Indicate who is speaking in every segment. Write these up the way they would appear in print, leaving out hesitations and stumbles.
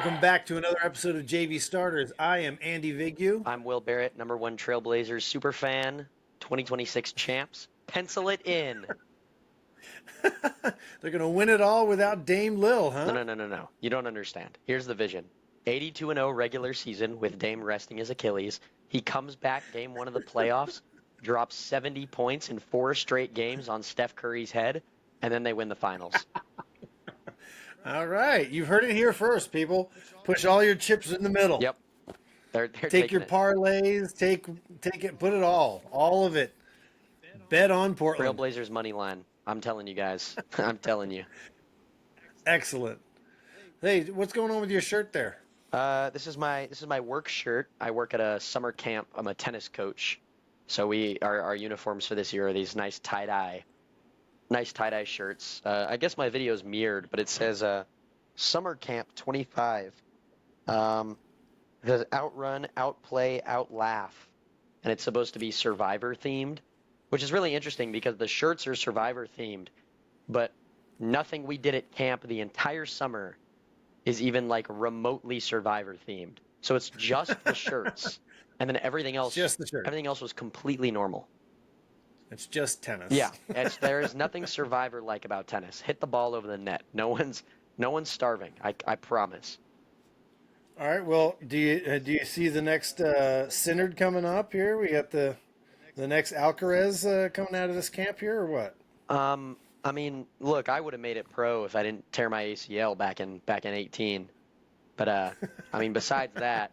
Speaker 1: Welcome back to another episode of JV Starters. I am Andy Vigu.
Speaker 2: I'm Will Barrett, number one Trailblazers super fan, 2026 champs. Pencil it in.
Speaker 1: They're going to win it all without Dame Lil,
Speaker 2: No,
Speaker 1: huh?
Speaker 2: no, no, no, no. You don't understand. Here's the vision. 82-0 regular season with Dame resting his Achilles. He comes back game one of the playoffs, drops 70 points in 4 straight games on Steph Curry's head, and then they win the finals.
Speaker 1: All right. You've heard it here first, people. Push all your chips in the middle.
Speaker 2: Yep, they're
Speaker 1: Take
Speaker 2: taking
Speaker 1: your
Speaker 2: it.
Speaker 1: parlays, take it, put it all of it. Bet on Portland.
Speaker 2: Trailblazers money line. I'm telling you guys. I'm telling you.
Speaker 1: Excellent. Hey, what's going on with your shirt there?
Speaker 2: This is my work shirt. I work at a summer camp. I'm a tennis coach, so our uniforms for this year are these nice tie-dye shirts. I guess my video is mirrored, but it says summer camp 25. The outrun, outplay, outlaugh, and it's supposed to be Survivor themed, which is really interesting because the shirts are Survivor themed, but nothing we did at camp the entire summer is even like remotely Survivor themed. So it's just the shirts, and then everything else,
Speaker 1: Just the shirt.
Speaker 2: everything else was completely normal.
Speaker 1: It's just tennis.
Speaker 2: Yeah, there is nothing Survivor like about tennis. Hit the ball over the net. No one's starving. I promise.
Speaker 1: All right. Well, do you see the next Synod coming up here? We got the next Alcaraz coming out of this camp here, or what?
Speaker 2: I mean, look, I would have made it pro if I didn't tear my ACL back in 18. But I mean, besides that,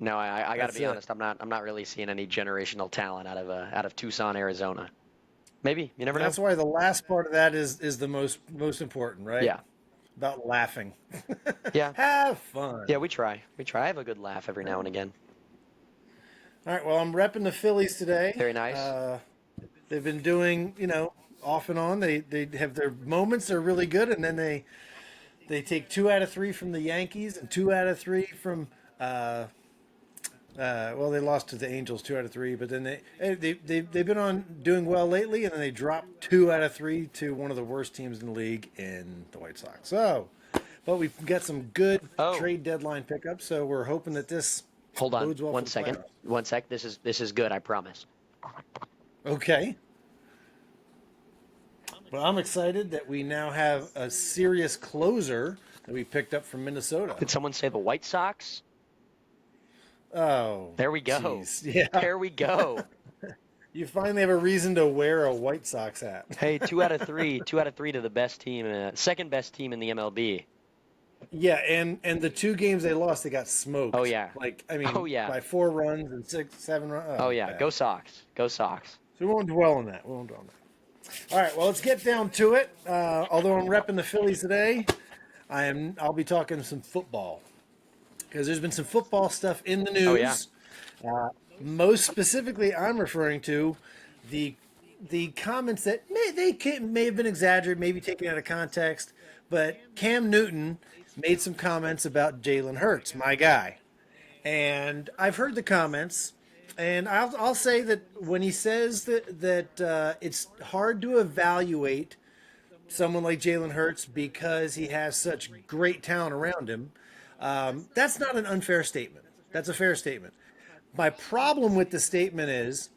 Speaker 2: no, I got to
Speaker 1: That's
Speaker 2: be
Speaker 1: it.
Speaker 2: honest. I'm not really seeing any generational talent out of Tucson, Arizona. Maybe you never know.
Speaker 1: That's why the last part of that is the most important, right?
Speaker 2: Yeah,
Speaker 1: About laughing.
Speaker 2: yeah,
Speaker 1: Have fun.
Speaker 2: yeah. We try. I have a good laugh every now and again.
Speaker 1: All right. Well, I'm repping the Phillies today.
Speaker 2: Very nice.
Speaker 1: They've been doing, off and on. They have their moments. They're really good, and then they take 2 out of 3 from the Yankees and 2 out of 3 from. Well, they lost to the Angels 2 out of 3, but then they've been on doing well lately, and then they dropped 2 out of 3 to one of the worst teams in the league in the White Sox. So, but we've got some good
Speaker 2: Oh.
Speaker 1: trade deadline pickups, so we're hoping that this
Speaker 2: Hold on,
Speaker 1: bodes well
Speaker 2: one
Speaker 1: for the
Speaker 2: second.
Speaker 1: playoffs.
Speaker 2: One sec. This is good. I promise.
Speaker 1: Okay. Well, I'm excited that we now have a serious closer that we picked up from Minnesota.
Speaker 2: Did someone say the White Sox?
Speaker 1: Oh,
Speaker 2: There we go.
Speaker 1: jeez. Yeah,
Speaker 2: There we go.
Speaker 1: you finally have a reason to wear a White Sox hat.
Speaker 2: Hey, 2 out of 3 to the best team, second best team in the MLB.
Speaker 1: Yeah, and the 2 games they lost, they got smoked.
Speaker 2: Oh, yeah.
Speaker 1: Like, I mean,
Speaker 2: Oh, yeah.
Speaker 1: by 4 runs and 6, 7 runs.
Speaker 2: Oh yeah,
Speaker 1: bad.
Speaker 2: go Sox. Go Sox.
Speaker 1: So we won't dwell on that. We won't dwell on that. All right, well, let's get down to it. Although I'm repping the Phillies today, I'll be talking some football because there's been some football stuff in the news.
Speaker 2: Oh, yeah.
Speaker 1: Most specifically, I'm referring to the comments that may have been exaggerated, maybe taken out of context, but Cam Newton made some comments about Jalen Hurts, my guy, and I've heard the comments. And I'll say that when he says that it's hard to evaluate someone like Jalen Hurts because he has such great talent around him, that's not an unfair statement. That's a fair statement. My problem with the statement is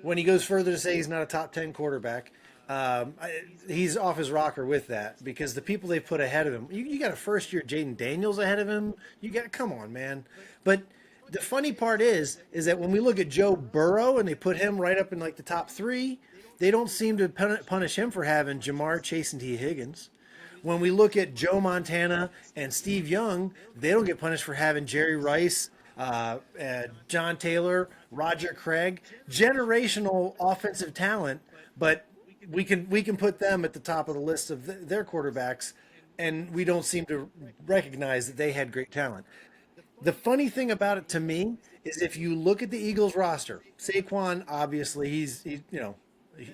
Speaker 1: when he goes further to say he's not a top 10 quarterback, he's off his rocker with that because the people they put ahead of him, you got a first year Jaden Daniels ahead of him. Come on, man. But the funny part is that when we look at Joe Burrow and they put him right up in like the top 3, they don't seem to punish him for having Jamar Chase and T. Higgins. When we look at Joe Montana and Steve Young, they don't get punished for having Jerry Rice, John Taylor, Roger Craig, generational offensive talent, but we can put them at the top of the list of their quarterbacks, and we don't seem to recognize that they had great talent. The funny thing about it to me is if you look at the Eagles roster, Saquon, obviously, he's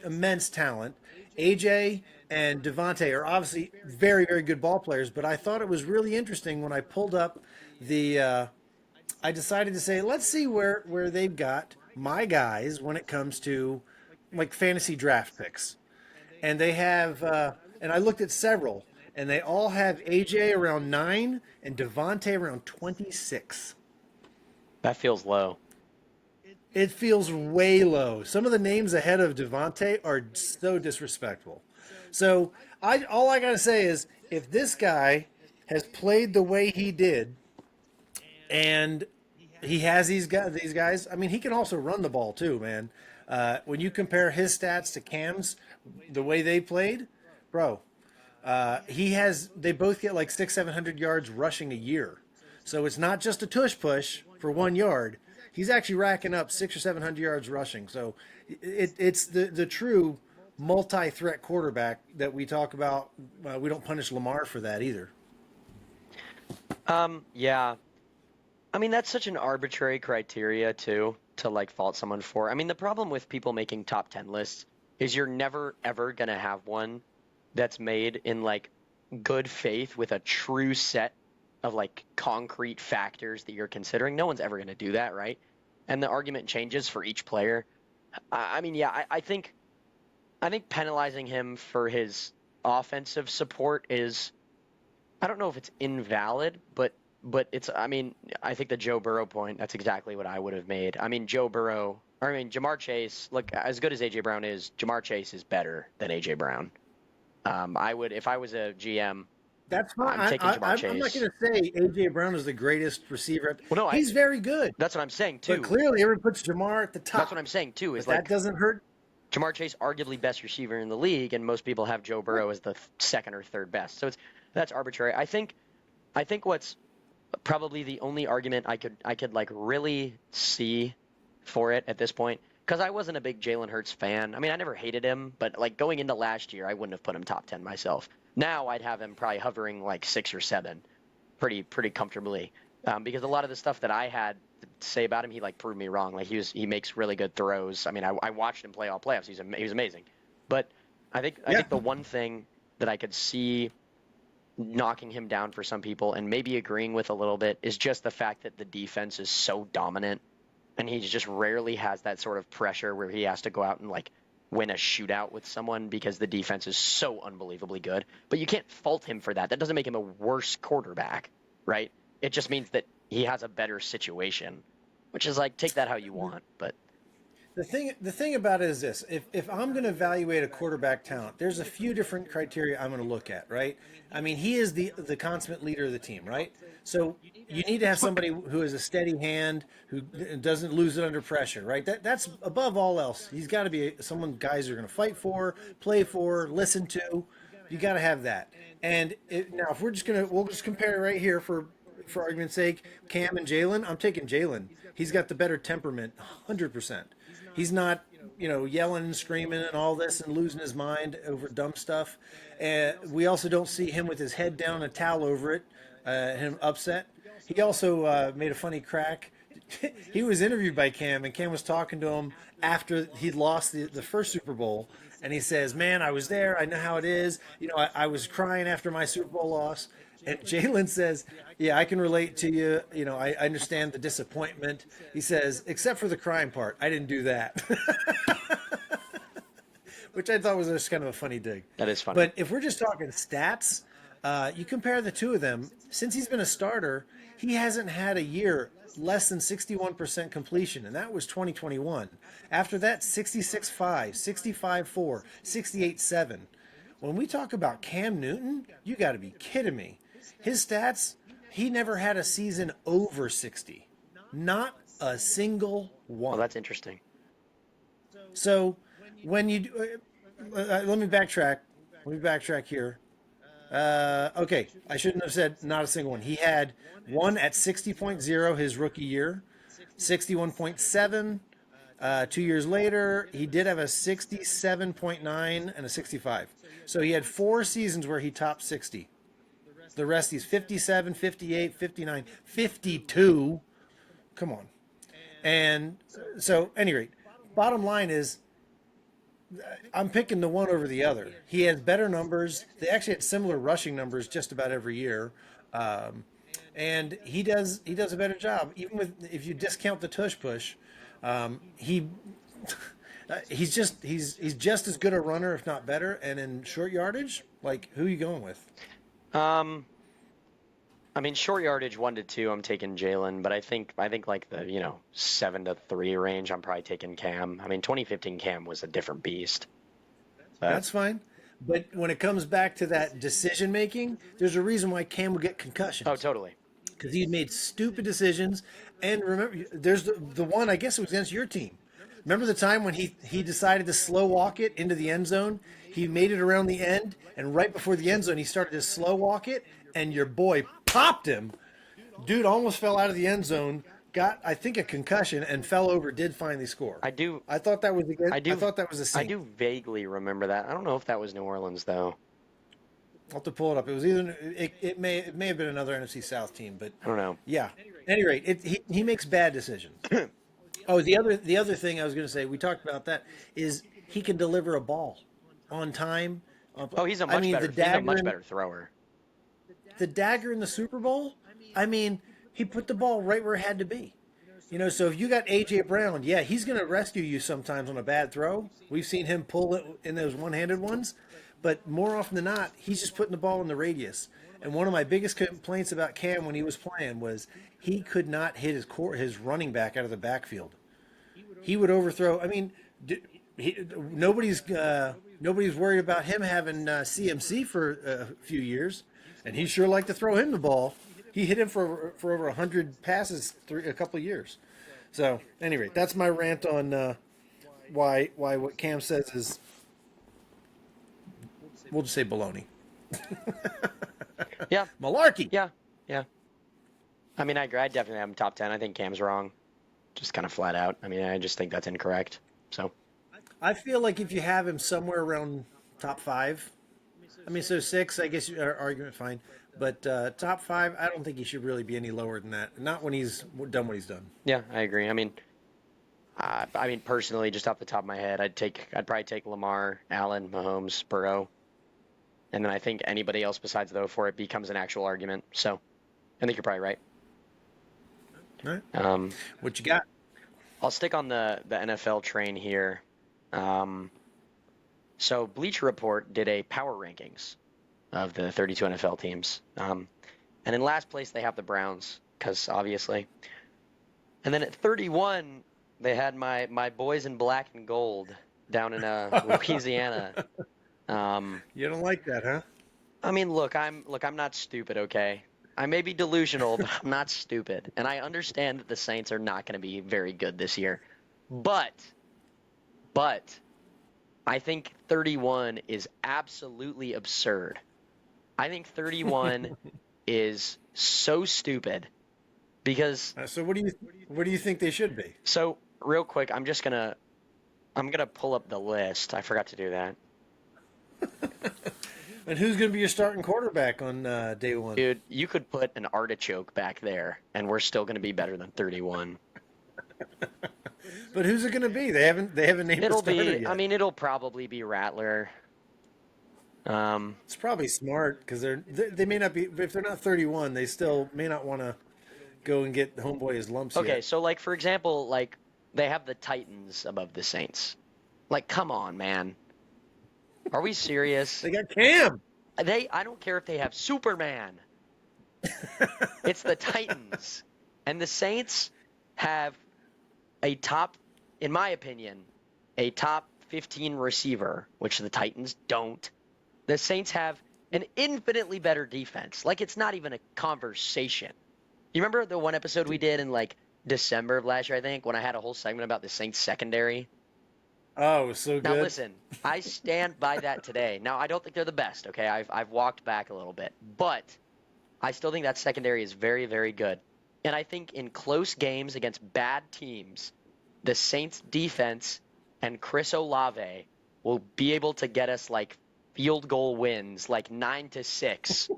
Speaker 1: immense talent. AJ and Devontae are obviously very, very good ball players, but I thought it was really interesting when I pulled up I decided to say, let's see where they've got my guys when it comes to like fantasy draft picks. And they have, and I looked at several, and they all have AJ around 9 and Devontae around 26.
Speaker 2: That feels low.
Speaker 1: It feels way low. Some of the names ahead of Devontae are so disrespectful. So I all I gotta say is if this guy has played the way he did, and he has these guys. I mean, he can also run the ball too, man. When you compare his stats to Cam's, the way they played, bro, he has. They both get like 600-700 yards rushing a year. So it's not just a tush push for 1 yard. He's actually racking up 600 or 700 yards rushing. So it's the true multi-threat quarterback that we talk about. We don't punish Lamar for that either.
Speaker 2: Yeah. I mean, that's such an arbitrary criteria too to like fault someone for. I mean, the problem with people making top 10 lists is you're never ever gonna have one that's made in like good faith with a true set of like concrete factors that you're considering. No one's ever gonna do that, right? And the argument changes for each player. I mean, yeah, I think penalizing him for his offensive support is I don't know if it's invalid, but it's I mean, I think the Joe Burrow point, that's exactly what I would have made. I mean, Joe Burrow, or I mean, Jamar Chase, look, as good as AJ Brown is, Jamar Chase is better than AJ Brown. I would if I was a GM,
Speaker 1: That's fine.
Speaker 2: I'm taking Jamar
Speaker 1: I'm not going
Speaker 2: Chase.
Speaker 1: to say AJ Brown is the greatest receiver.
Speaker 2: Well, no, I
Speaker 1: He's very good,
Speaker 2: that's what I'm saying
Speaker 1: but
Speaker 2: too.
Speaker 1: clearly everyone puts Jamar at the
Speaker 2: That's what
Speaker 1: top.
Speaker 2: I'm saying too is
Speaker 1: But that
Speaker 2: like
Speaker 1: doesn't hurt.
Speaker 2: Jamar Chase arguably best receiver in the league and most people have Joe Burrow as the second or third best. So it's that's arbitrary. I think what's probably the only argument I could like really see for it at this point because I wasn't a big Jalen Hurts fan. I mean, I never hated him, but like going into last year, I wouldn't have put him top 10 myself. Now I'd have him probably hovering like 6 or 7, pretty comfortably, because a lot of the stuff that I had to say about him, he like proved me wrong. Like he makes really good throws. I mean, I watched him play all playoffs. He was amazing, but I
Speaker 1: Yeah,
Speaker 2: think the one thing that I could see knocking him down for some people and maybe agreeing with a little bit is just the fact that the defense is so dominant and he just rarely has that sort of pressure where he has to go out and like win a shootout with someone because the defense is so unbelievably good. But you can't fault him for that. That doesn't make him a worse quarterback, right? It just means that he has a better situation, which is like take that how you want, but
Speaker 1: the thing about it is this: if I'm going to evaluate a quarterback talent, there's a few different criteria I'm going to look at, right? I mean, he is the consummate leader of the team, right? So you need to have somebody who is a steady hand, who doesn't lose it under pressure, right? That's above all else. He's got to be someone guys are going to fight for, play for, listen to. You got to have that. And now, if we'll just compare right here for argument's sake, Cam and Jalen. I'm taking Jalen. He's got the better temperament, 100%. He's not, yelling and screaming and all this and losing his mind over dumb stuff. And we also don't see him with his head down and a towel over it, him upset. He also made a funny crack. He was interviewed by Cam, and Cam was talking to him after he'd lost the first Super Bowl. And he says, "Man, I was there. I know how it is. I was crying after my Super Bowl loss." And Jalen says, "Yeah, I can relate to you. I understand the disappointment." He says, "Except for the crying part. I didn't do that." Which I thought was just kind of a funny dig.
Speaker 2: that is funny.
Speaker 1: But if we're just talking stats, you compare the two of them. Since he's been a starter, he hasn't had a year less than 61% completion, and that was 2021. After that, 66.5, 65.4, 68.7. When we talk about Cam Newton, you got to be kidding me. His stats, he never had a season over 60. Not a single
Speaker 2: Well,
Speaker 1: one.
Speaker 2: that's interesting.
Speaker 1: So when you let me backtrack. Let me backtrack here. Okay, I shouldn't have said not a single one. He had one at 60.0 his rookie year, 61.7. 2 years later, he did have a 67.9 and a 65. So he had 4 seasons where he topped 60. The rest he's 57, 58, 59, 52. Come on. And so, any rate, bottom line is I'm picking the one over the other. He has better numbers. They actually had similar rushing numbers just about every year, um, and he does a better job. Even with if you discount the tush push, he he's just as good a runner, if not better. And in short yardage, like who are you going with?
Speaker 2: Um, I mean, short yardage 1 to 2, I'm taking Jalen, but I think like the 7 to 3 range, I'm probably taking Cam. I mean, 2015 Cam was a different beast. But
Speaker 1: That's fine. But when it comes back to that decision making, there's a reason why Cam would get
Speaker 2: oh,
Speaker 1: concussions
Speaker 2: totally.
Speaker 1: because he made stupid decisions. And remember, there's the one, I guess it was against your team. Remember the time when he decided to slow walk it into the end zone? He made it around the end, and right before the end zone, he started to slow walk it, and your boy popped him. Dude almost fell out of the end zone, got I think a concussion, and fell over. Did finally score.
Speaker 2: I do,
Speaker 1: I thought that was against.
Speaker 2: I
Speaker 1: I
Speaker 2: do,
Speaker 1: thought that was a
Speaker 2: I
Speaker 1: Saint.
Speaker 2: do vaguely remember that. I don't know if that was New Orleans though.
Speaker 1: I'll have to pull it up. It was either it may have been another NFC South team, but
Speaker 2: I don't know.
Speaker 1: yeah. At any rate, he makes bad decisions. Oh, the other thing I was going to say, we talked about that, is he can deliver a ball on time.
Speaker 2: Oh,
Speaker 1: I mean,
Speaker 2: he's a much better thrower.
Speaker 1: the dagger in the Super Bowl. I mean, he put the ball right where it had to be. So if you got AJ Brown, yeah, he's going to rescue you sometimes on a bad throw. We've seen him pull it in those one-handed ones, but more often than not, he's just putting the ball in the radius. And one of my biggest complaints about Cam when he was playing was he could not hit his running back out of the backfield. He would overthrow. I mean, nobody's worried about him having CMC for a few years, and he sure liked to throw him the ball. He hit him for over 100 passes a couple of years. So, anyway, that's my rant on why what Cam says is, we'll just say baloney.
Speaker 2: Yeah,
Speaker 1: Malarkey.
Speaker 2: yeah, yeah. I mean, I agree. I definitely have him top 10. I think Cam's wrong, just kind of flat out. I mean, I just think that's incorrect. So,
Speaker 1: I feel like if you have him somewhere around top five, I mean, so six, I guess argument fine, but top five, I don't think he should really be any lower than that. Not when he's done what he's done.
Speaker 2: yeah, I agree. I mean, personally, just off the top of my head, I'd probably take Lamar, Allen, Mahomes, Burrow, and then I think anybody else besides those four, it becomes an actual argument. So, I think you're probably right.
Speaker 1: All right.
Speaker 2: Um,
Speaker 1: What you got?
Speaker 2: I'll stick on the NFL train here. So Bleacher Report did a power rankings of the 32 NFL teams. And in last place, they have the Browns, because obviously. And then at 31, they had my boys in black and gold down in Louisiana.
Speaker 1: You don't like that, huh?
Speaker 2: I mean, look, I'm not stupid, okay? I may be delusional, but I'm not stupid. And I understand that the Saints are not going to be very good this year. But I think 31 is absolutely absurd. I think 31 is so stupid because
Speaker 1: So what do you think they should be?
Speaker 2: so real quick, I'm gonna pull up the list. I forgot to do that.
Speaker 1: And who's going to be your starting quarterback on day one?
Speaker 2: Dude, you could put an artichoke back there and we're still gonna be better than 31.
Speaker 1: But who's it going to be? They haven't named a
Speaker 2: It'll
Speaker 1: starter
Speaker 2: be
Speaker 1: yet.
Speaker 2: I mean it'll probably be Rattler.
Speaker 1: It's probably smart because they may not be, if they're not 31, they still may not want to go and get homeboy his lumps
Speaker 2: Okay,
Speaker 1: yet.
Speaker 2: so like for example, like they have the Titans above the Saints. Like come on, man. Are we serious?
Speaker 1: They got Cam.
Speaker 2: I don't care if they have Superman. It's the Titans. And the Saints have a top, in my opinion, a top 15 receiver, which the Titans don't. The Saints have an infinitely better defense. Like it's not even a conversation. You remember the one episode we did in like December of last year, I think, when I had a whole segment about the Saints secondary?
Speaker 1: Oh, it was so good.
Speaker 2: Now listen, I stand by that today. Now I don't think they're the best, okay? I've walked back a little bit, but I still think that secondary is very, very good. And I think in close games against bad teams, the Saints defense and Chris Olave will be able to get us like field goal wins, like 9-6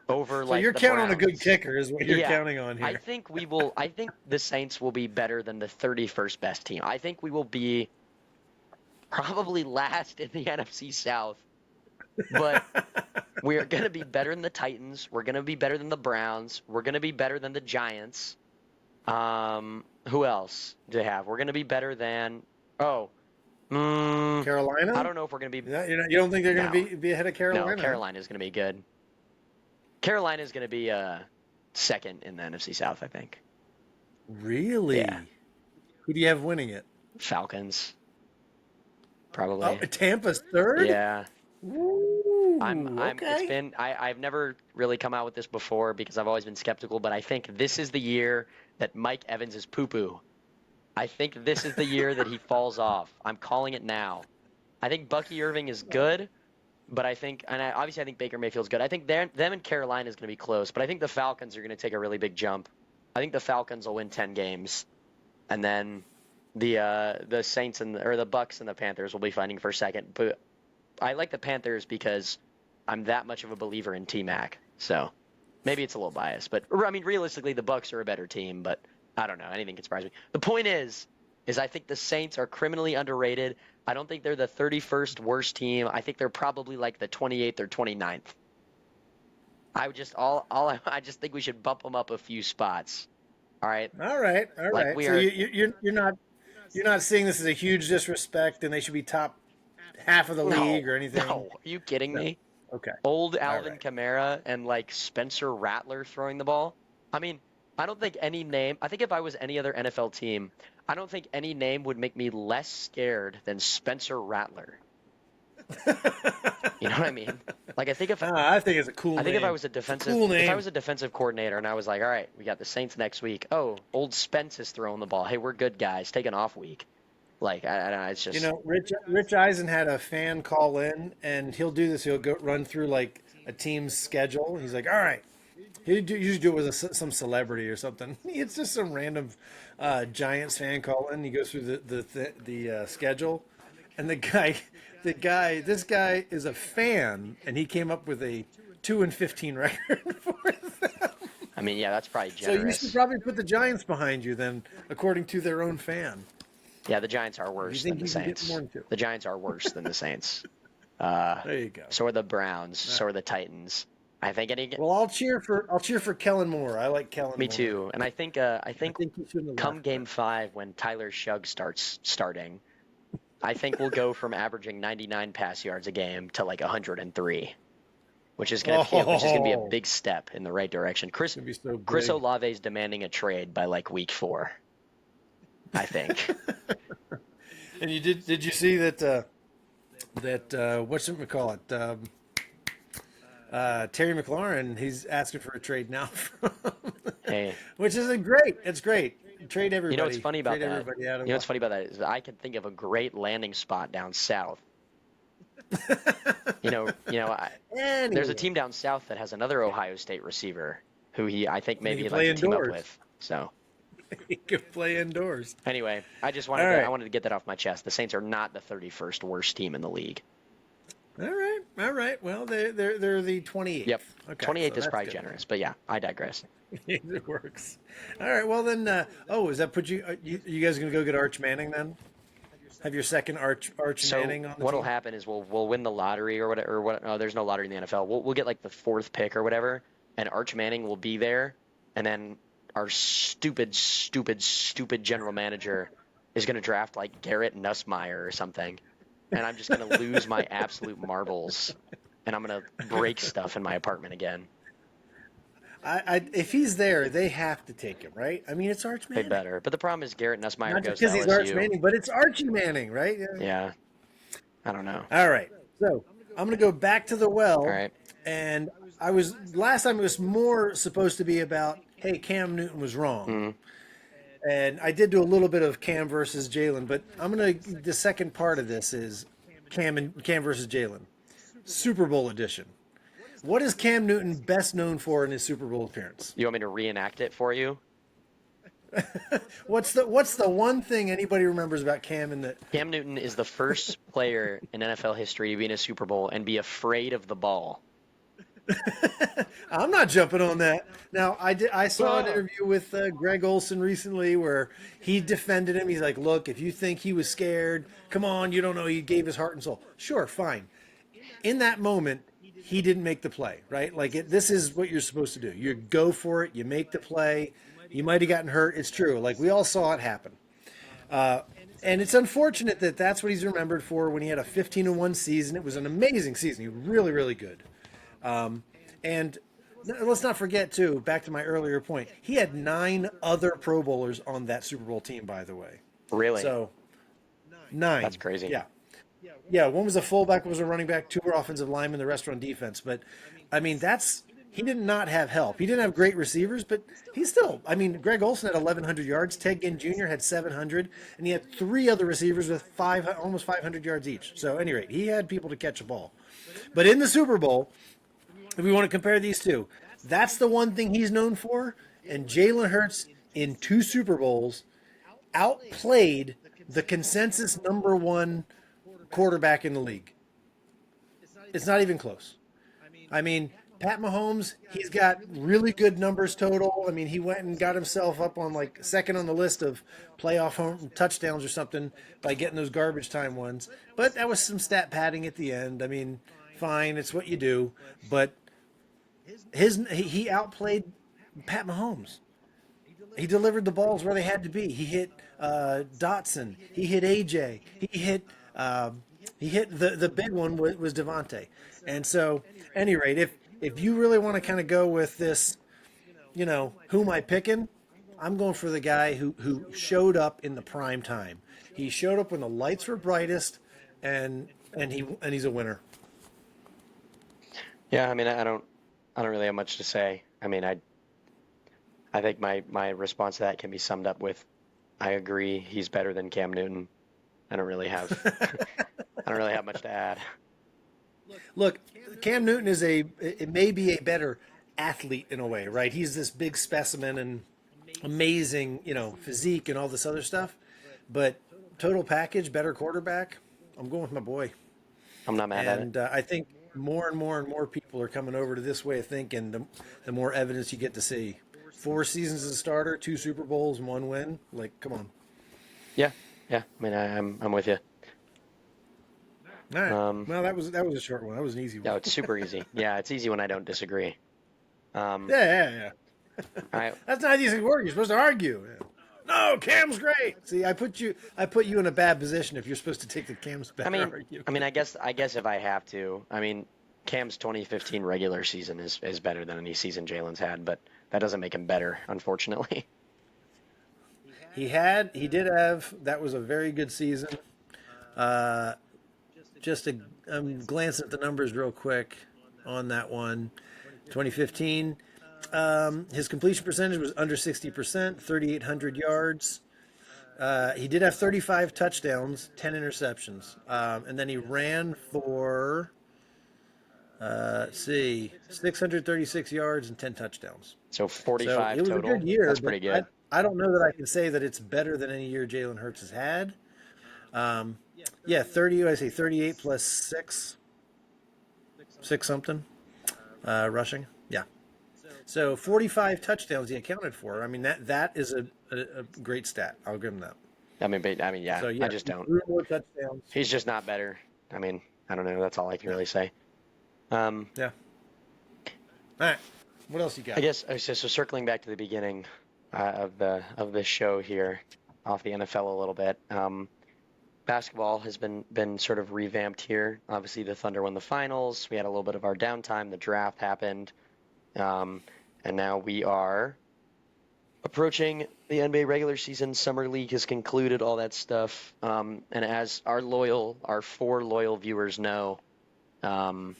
Speaker 2: over
Speaker 1: So
Speaker 2: like
Speaker 1: you're
Speaker 2: the
Speaker 1: counting on a good
Speaker 2: Browns.
Speaker 1: kicker, is what you're
Speaker 2: Yeah,
Speaker 1: counting on
Speaker 2: I
Speaker 1: here.
Speaker 2: think I think the Saints will be better than the 31st best team. I think we will be probably last in the NFC South, but we are going to be better than the Titans. We're going to be better than the Browns. We're going to be better than the Giants. Who else do they have? We're going to be better than. Oh, I
Speaker 1: Carolina?
Speaker 2: don't know if we're going to be.
Speaker 1: You don't think they're going
Speaker 2: No,
Speaker 1: to be ahead of
Speaker 2: no.
Speaker 1: Carolina?
Speaker 2: Carolina is going to be good. Carolina is going to be second in the NFC South, I think. Yeah,
Speaker 1: Really? Who do you have winning it?
Speaker 2: Falcons
Speaker 1: Oh,
Speaker 2: probably.
Speaker 1: Tampa's third?
Speaker 2: Yeah,
Speaker 1: Ooh,
Speaker 2: it's
Speaker 1: okay.
Speaker 2: been, I've never really come out with this before because I've always been skeptical, but I think this is the year that Mike Evans is poo poo. I think this is the year that he falls off. I'm calling it now. I think Bucky Irving is good, but I think, and obviously I think Baker Mayfield's good. I think them and Carolina is going to be close, but I think the Falcons are going to take a really big jump. I think the Falcons will win 10 games, and then the Saints or the Bucks and the Panthers will be fighting for second. But I like the Panthers because I'm that much of a believer in T Mac. So maybe it's a little biased, but I mean realistically the Bucks are a better team, but I don't know. Anything can surprise me. The point is I think the Saints are criminally underrated. I don't think they're the 31st worst team. I think they're probably like the 28th or 29th. I would just I just think we should bump them up a few spots. All right,
Speaker 1: All right, all
Speaker 2: like
Speaker 1: right.
Speaker 2: we
Speaker 1: So
Speaker 2: are.
Speaker 1: you're not seeing this as a huge disrespect, and they should be top half of the
Speaker 2: No,
Speaker 1: league or anything.
Speaker 2: no. Are you kidding
Speaker 1: No.
Speaker 2: me?
Speaker 1: Okay.
Speaker 2: Old
Speaker 1: All
Speaker 2: Alvin
Speaker 1: right.
Speaker 2: Kamara and like Spencer Rattler throwing the ball. I mean, I don't think any name, I think if I was any other NFL team, I don't think any name would make me less scared than Spencer Rattler. You know what I mean? Like
Speaker 1: I think it's a cool
Speaker 2: I think if I
Speaker 1: name.
Speaker 2: was a
Speaker 1: It's a
Speaker 2: defensive
Speaker 1: cool
Speaker 2: if I
Speaker 1: name.
Speaker 2: was a defensive coordinator and I was like, "All right, we got the Saints next week. Oh, old Spence is throwing the ball. Hey, we're good guys. Take an off week." Like I don't know, it's
Speaker 1: You
Speaker 2: just
Speaker 1: know, Rich Eisen had a fan call in, and he'll do this. He'll go run through like a team's schedule. He's like, "All right." Usually do it with some celebrity or something. It's just some random Giants fan call in. He goes through the schedule, and this guy is a fan, and he came up with a 2-15 record for them.
Speaker 2: I mean, yeah, that's probably
Speaker 1: So you should
Speaker 2: generous.
Speaker 1: probably put the Giants behind you then, according to their own fan.
Speaker 2: Yeah, the Giants are
Speaker 1: If you
Speaker 2: worse than
Speaker 1: think
Speaker 2: the
Speaker 1: you can get more
Speaker 2: Saints.
Speaker 1: than two,
Speaker 2: The Giants are worse than the Saints. Uh,
Speaker 1: there you go.
Speaker 2: so are the Browns.
Speaker 1: All
Speaker 2: So
Speaker 1: right.
Speaker 2: are the Titans. I think any.
Speaker 1: Well, I'll cheer for Kellen Moore. I like Kellen
Speaker 2: Me
Speaker 1: Moore.
Speaker 2: too. And I
Speaker 1: I
Speaker 2: think
Speaker 1: think he shouldn't have
Speaker 2: come
Speaker 1: left, but
Speaker 2: Game 5 when Tyler Shugg starting, I think we'll go from averaging 99 pass yards a game to like 103, which is gonna be a
Speaker 1: oh,
Speaker 2: big step in the right direction.
Speaker 1: it's gonna be so
Speaker 2: Chris
Speaker 1: big.
Speaker 2: Olave is demanding a trade by like week 4. I think.
Speaker 1: And did you see that what's it call it? Terry McLaurin, he's asking for a trade now from,
Speaker 2: Hey,
Speaker 1: which isn't great. It's great. Trade
Speaker 2: you know what's
Speaker 1: everybody.
Speaker 2: funny about
Speaker 1: Trade
Speaker 2: that?
Speaker 1: everybody out of
Speaker 2: You know what's funny about that is I can think of a great landing spot down south. There's a
Speaker 1: anyway.
Speaker 2: team down south that has another Ohio State receiver who I think
Speaker 1: And he
Speaker 2: maybe
Speaker 1: can
Speaker 2: he'd like
Speaker 1: play
Speaker 2: to team up
Speaker 1: indoors.
Speaker 2: with. So
Speaker 1: He can play indoors.
Speaker 2: anyway,
Speaker 1: All
Speaker 2: I
Speaker 1: right.
Speaker 2: wanted to get that off my chest. The Saints are not the 31st worst team in the league.
Speaker 1: All right. All right. Well, they're the 28th.
Speaker 2: Yep,
Speaker 1: Okay, so
Speaker 2: 28th is
Speaker 1: that's
Speaker 2: probably
Speaker 1: good.
Speaker 2: generous, but yeah, I digress.
Speaker 1: It works. All right. Well then. Oh, is that put you? You guys gonna go get Arch Manning then? Have your second Arch
Speaker 2: So
Speaker 1: Manning on the
Speaker 2: what'll
Speaker 1: team?
Speaker 2: happen is we'll win the lottery or whatever. Or what? No, there's no lottery in the NFL. We'll get like the fourth pick or whatever, and Arch Manning will be there, and then our stupid general manager is going to draft like Garrett Nussmeier or something, and I'm just going to lose my absolute marbles, and I'm going to break stuff in my apartment again.
Speaker 1: If he's there, they have to take him, right? I mean, it's Arch
Speaker 2: They
Speaker 1: Manning.
Speaker 2: better, but the problem is Garrett Nussmeier
Speaker 1: Not just
Speaker 2: goes to
Speaker 1: because he's Arch
Speaker 2: LSU.
Speaker 1: Manning, but it's Archie Manning, right? Yeah.
Speaker 2: Yeah, I don't know.
Speaker 1: All right. So I'm going to go back to the
Speaker 2: All
Speaker 1: well,
Speaker 2: right.
Speaker 1: and I was last time it was more supposed to be about, hey, Cam Newton was wrong,
Speaker 2: Mm.
Speaker 1: and I did do a little bit of Cam versus Jalen, but I'm gonna the second part of this is Cam versus Jalen, Super Bowl edition. What is Cam Newton best known for in his Super Bowl appearance?
Speaker 2: You want me to reenact it for you?
Speaker 1: What's the one thing anybody remembers about Cam in the
Speaker 2: Cam Newton is the first player in NFL history to be in a Super Bowl and be afraid of the ball.
Speaker 1: I'm not jumping on that. Now, I saw an
Speaker 2: Ah.
Speaker 1: interview with Greg Olson recently where he defended him. He's like, "Look, if you think he was scared, come on, you don't know. He gave his heart and soul. Sure, fine. In that moment, he didn't make the play, right? Like this is what you're supposed to do. You go for it. You make the play. You might have gotten hurt. It's true. Like we all saw it happen. And it's unfortunate that that's what he's remembered for when he had a 15-1 season. It was an amazing season. He was really, really good. And let's not forget too. Back to my earlier point, he had 9 other Pro Bowlers on that Super Bowl team, by the way.
Speaker 2: Really,
Speaker 1: So
Speaker 2: that's
Speaker 1: 9,
Speaker 2: crazy.
Speaker 1: yeah, yeah. One was a fullback, one was a running back, 2 were offensive linemen, the rest were on defense. But I mean, that's he did not have help. He didn't have great receivers, but he still. I mean, Greg Olson had 1,100 yards. Ted Ginn Jr. had 700, and he had 3 other receivers with almost 500 yards each. So, at any rate, he had people to catch a ball. But in the Super Bowl, if we want to compare these two, that's the one thing he's known for. And Jalen Hurts in 2 Super Bowls outplayed the consensus #1 quarterback in the league. It's not even close. I mean, Pat Mahomes, he's got really good numbers total. I mean, he went and got himself up on like second on the list of playoff home touchdowns or something by getting those garbage time ones. But that was some stat padding at the end. I mean, fine, it's what you do. But he outplayed Pat Mahomes. He delivered the balls where they had to be. He hit Dotson. He hit AJ. He hit the big one was Devontae. And so, any rate, if you really want to kind of go with this, who am I picking? I'm going for the guy who showed up in the prime time. He showed up when the lights were brightest, and he's a winner.
Speaker 2: Yeah, I mean, I don't really have much to say. I mean, I think my response to that can be summed up with, I agree, he's better than Cam Newton. I don't really have, I don't really have much to add.
Speaker 1: Look, Cam Newton it may be a better athlete in a way, right? He's this big specimen and amazing, physique and all this other stuff. But total package, better quarterback. I'm going with my boy.
Speaker 2: I'm not mad at it.
Speaker 1: And I think more and more and more people are coming over to this way of thinking. The more evidence you get to see. 4 seasons as a starter, 2 Super Bowls, 1 win. Like, come on.
Speaker 2: Yeah, yeah. I mean, I'm with you.
Speaker 1: All right.
Speaker 2: Um,
Speaker 1: Well, that was a short one. That was an easy
Speaker 2: no,
Speaker 1: one.
Speaker 2: it's super easy. Yeah, it's easy when I don't disagree. Um,
Speaker 1: Yeah, yeah, yeah.
Speaker 2: I
Speaker 1: That's not how these things work. You're supposed to argue. Yeah. No, Cam's great. See, I put you in a bad position if you're supposed to take the Cam's
Speaker 2: I
Speaker 1: better
Speaker 2: mean,
Speaker 1: argument.
Speaker 2: I guess if I have to, I mean, Cam's 2015 regular season is better than any season Jalen's had, but that doesn't make him better, unfortunately.
Speaker 1: He did have, that was a very good season. Uh, just a, I'm glancing at the numbers real quick on that one. 2015, his completion percentage was under 60%, 3,800 yards. He did have 35 touchdowns, 10 interceptions. And then he ran for, let's see, 636 yards and 10 touchdowns.
Speaker 2: So
Speaker 1: So
Speaker 2: 45
Speaker 1: it was a good
Speaker 2: total.
Speaker 1: year,
Speaker 2: That's
Speaker 1: but
Speaker 2: pretty
Speaker 1: I,
Speaker 2: good.
Speaker 1: I don't know that I can say that it's better than any year Jalen Hurts has had. Um, yeah, 30, I say 38 plus 6 something rushing. Yeah. So 45 touchdowns he accounted for. I mean, that is a great stat. I'll give him that.
Speaker 2: Yeah,
Speaker 1: So,
Speaker 2: I
Speaker 1: yeah,
Speaker 2: just
Speaker 1: he
Speaker 2: don't.
Speaker 1: threw more touchdowns.
Speaker 2: He's just not better. I mean, I don't know. That's all I can
Speaker 1: Yeah.
Speaker 2: really say. Um,
Speaker 1: Yeah. All right. What else you
Speaker 2: I
Speaker 1: got?
Speaker 2: guess so. Circling back to the beginning of the show here, off the NFL a little bit. Basketball has been sort of revamped here. Obviously, the Thunder won the finals. We had a little bit of our downtime. The draft happened, um, and now we are approaching the NBA regular season. Summer League has concluded, all that stuff. And as our 4 loyal viewers know, um,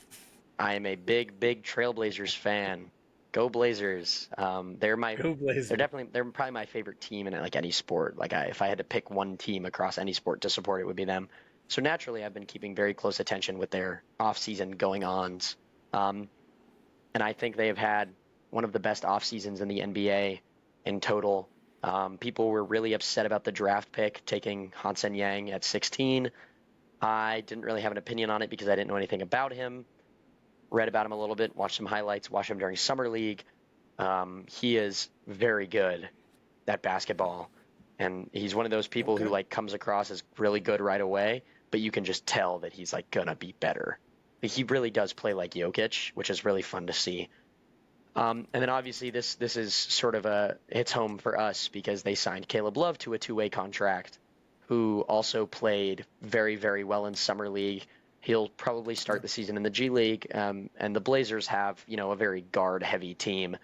Speaker 2: I am a big Trailblazers fan. Go Blazers!
Speaker 1: Go Blazers.
Speaker 2: They're probably my favorite team in like any sport. Like if I had to pick one team across any sport to support, it would be them. So naturally, I've been keeping very close attention with their off-season going-ons, um, and I think they have had one of the best off seasons in the NBA in total. People were really upset about the draft pick taking Hansen Yang at 16. I didn't really have an opinion on it because I didn't know anything about him. Read about him a little bit, watched some highlights, watched him during summer league. He is very good at basketball, and he's one of those people who
Speaker 1: Okay.
Speaker 2: like comes across as really good right away, but you can just tell that he's like gonna be better. Like, he really does play like Jokic, which is really fun to see. And then obviously this is sort of hits home for us because they signed Caleb Love to a 2-way contract, who also played very well in summer league. He'll probably start the season in the G League, and the Blazers have, a very guard-heavy team.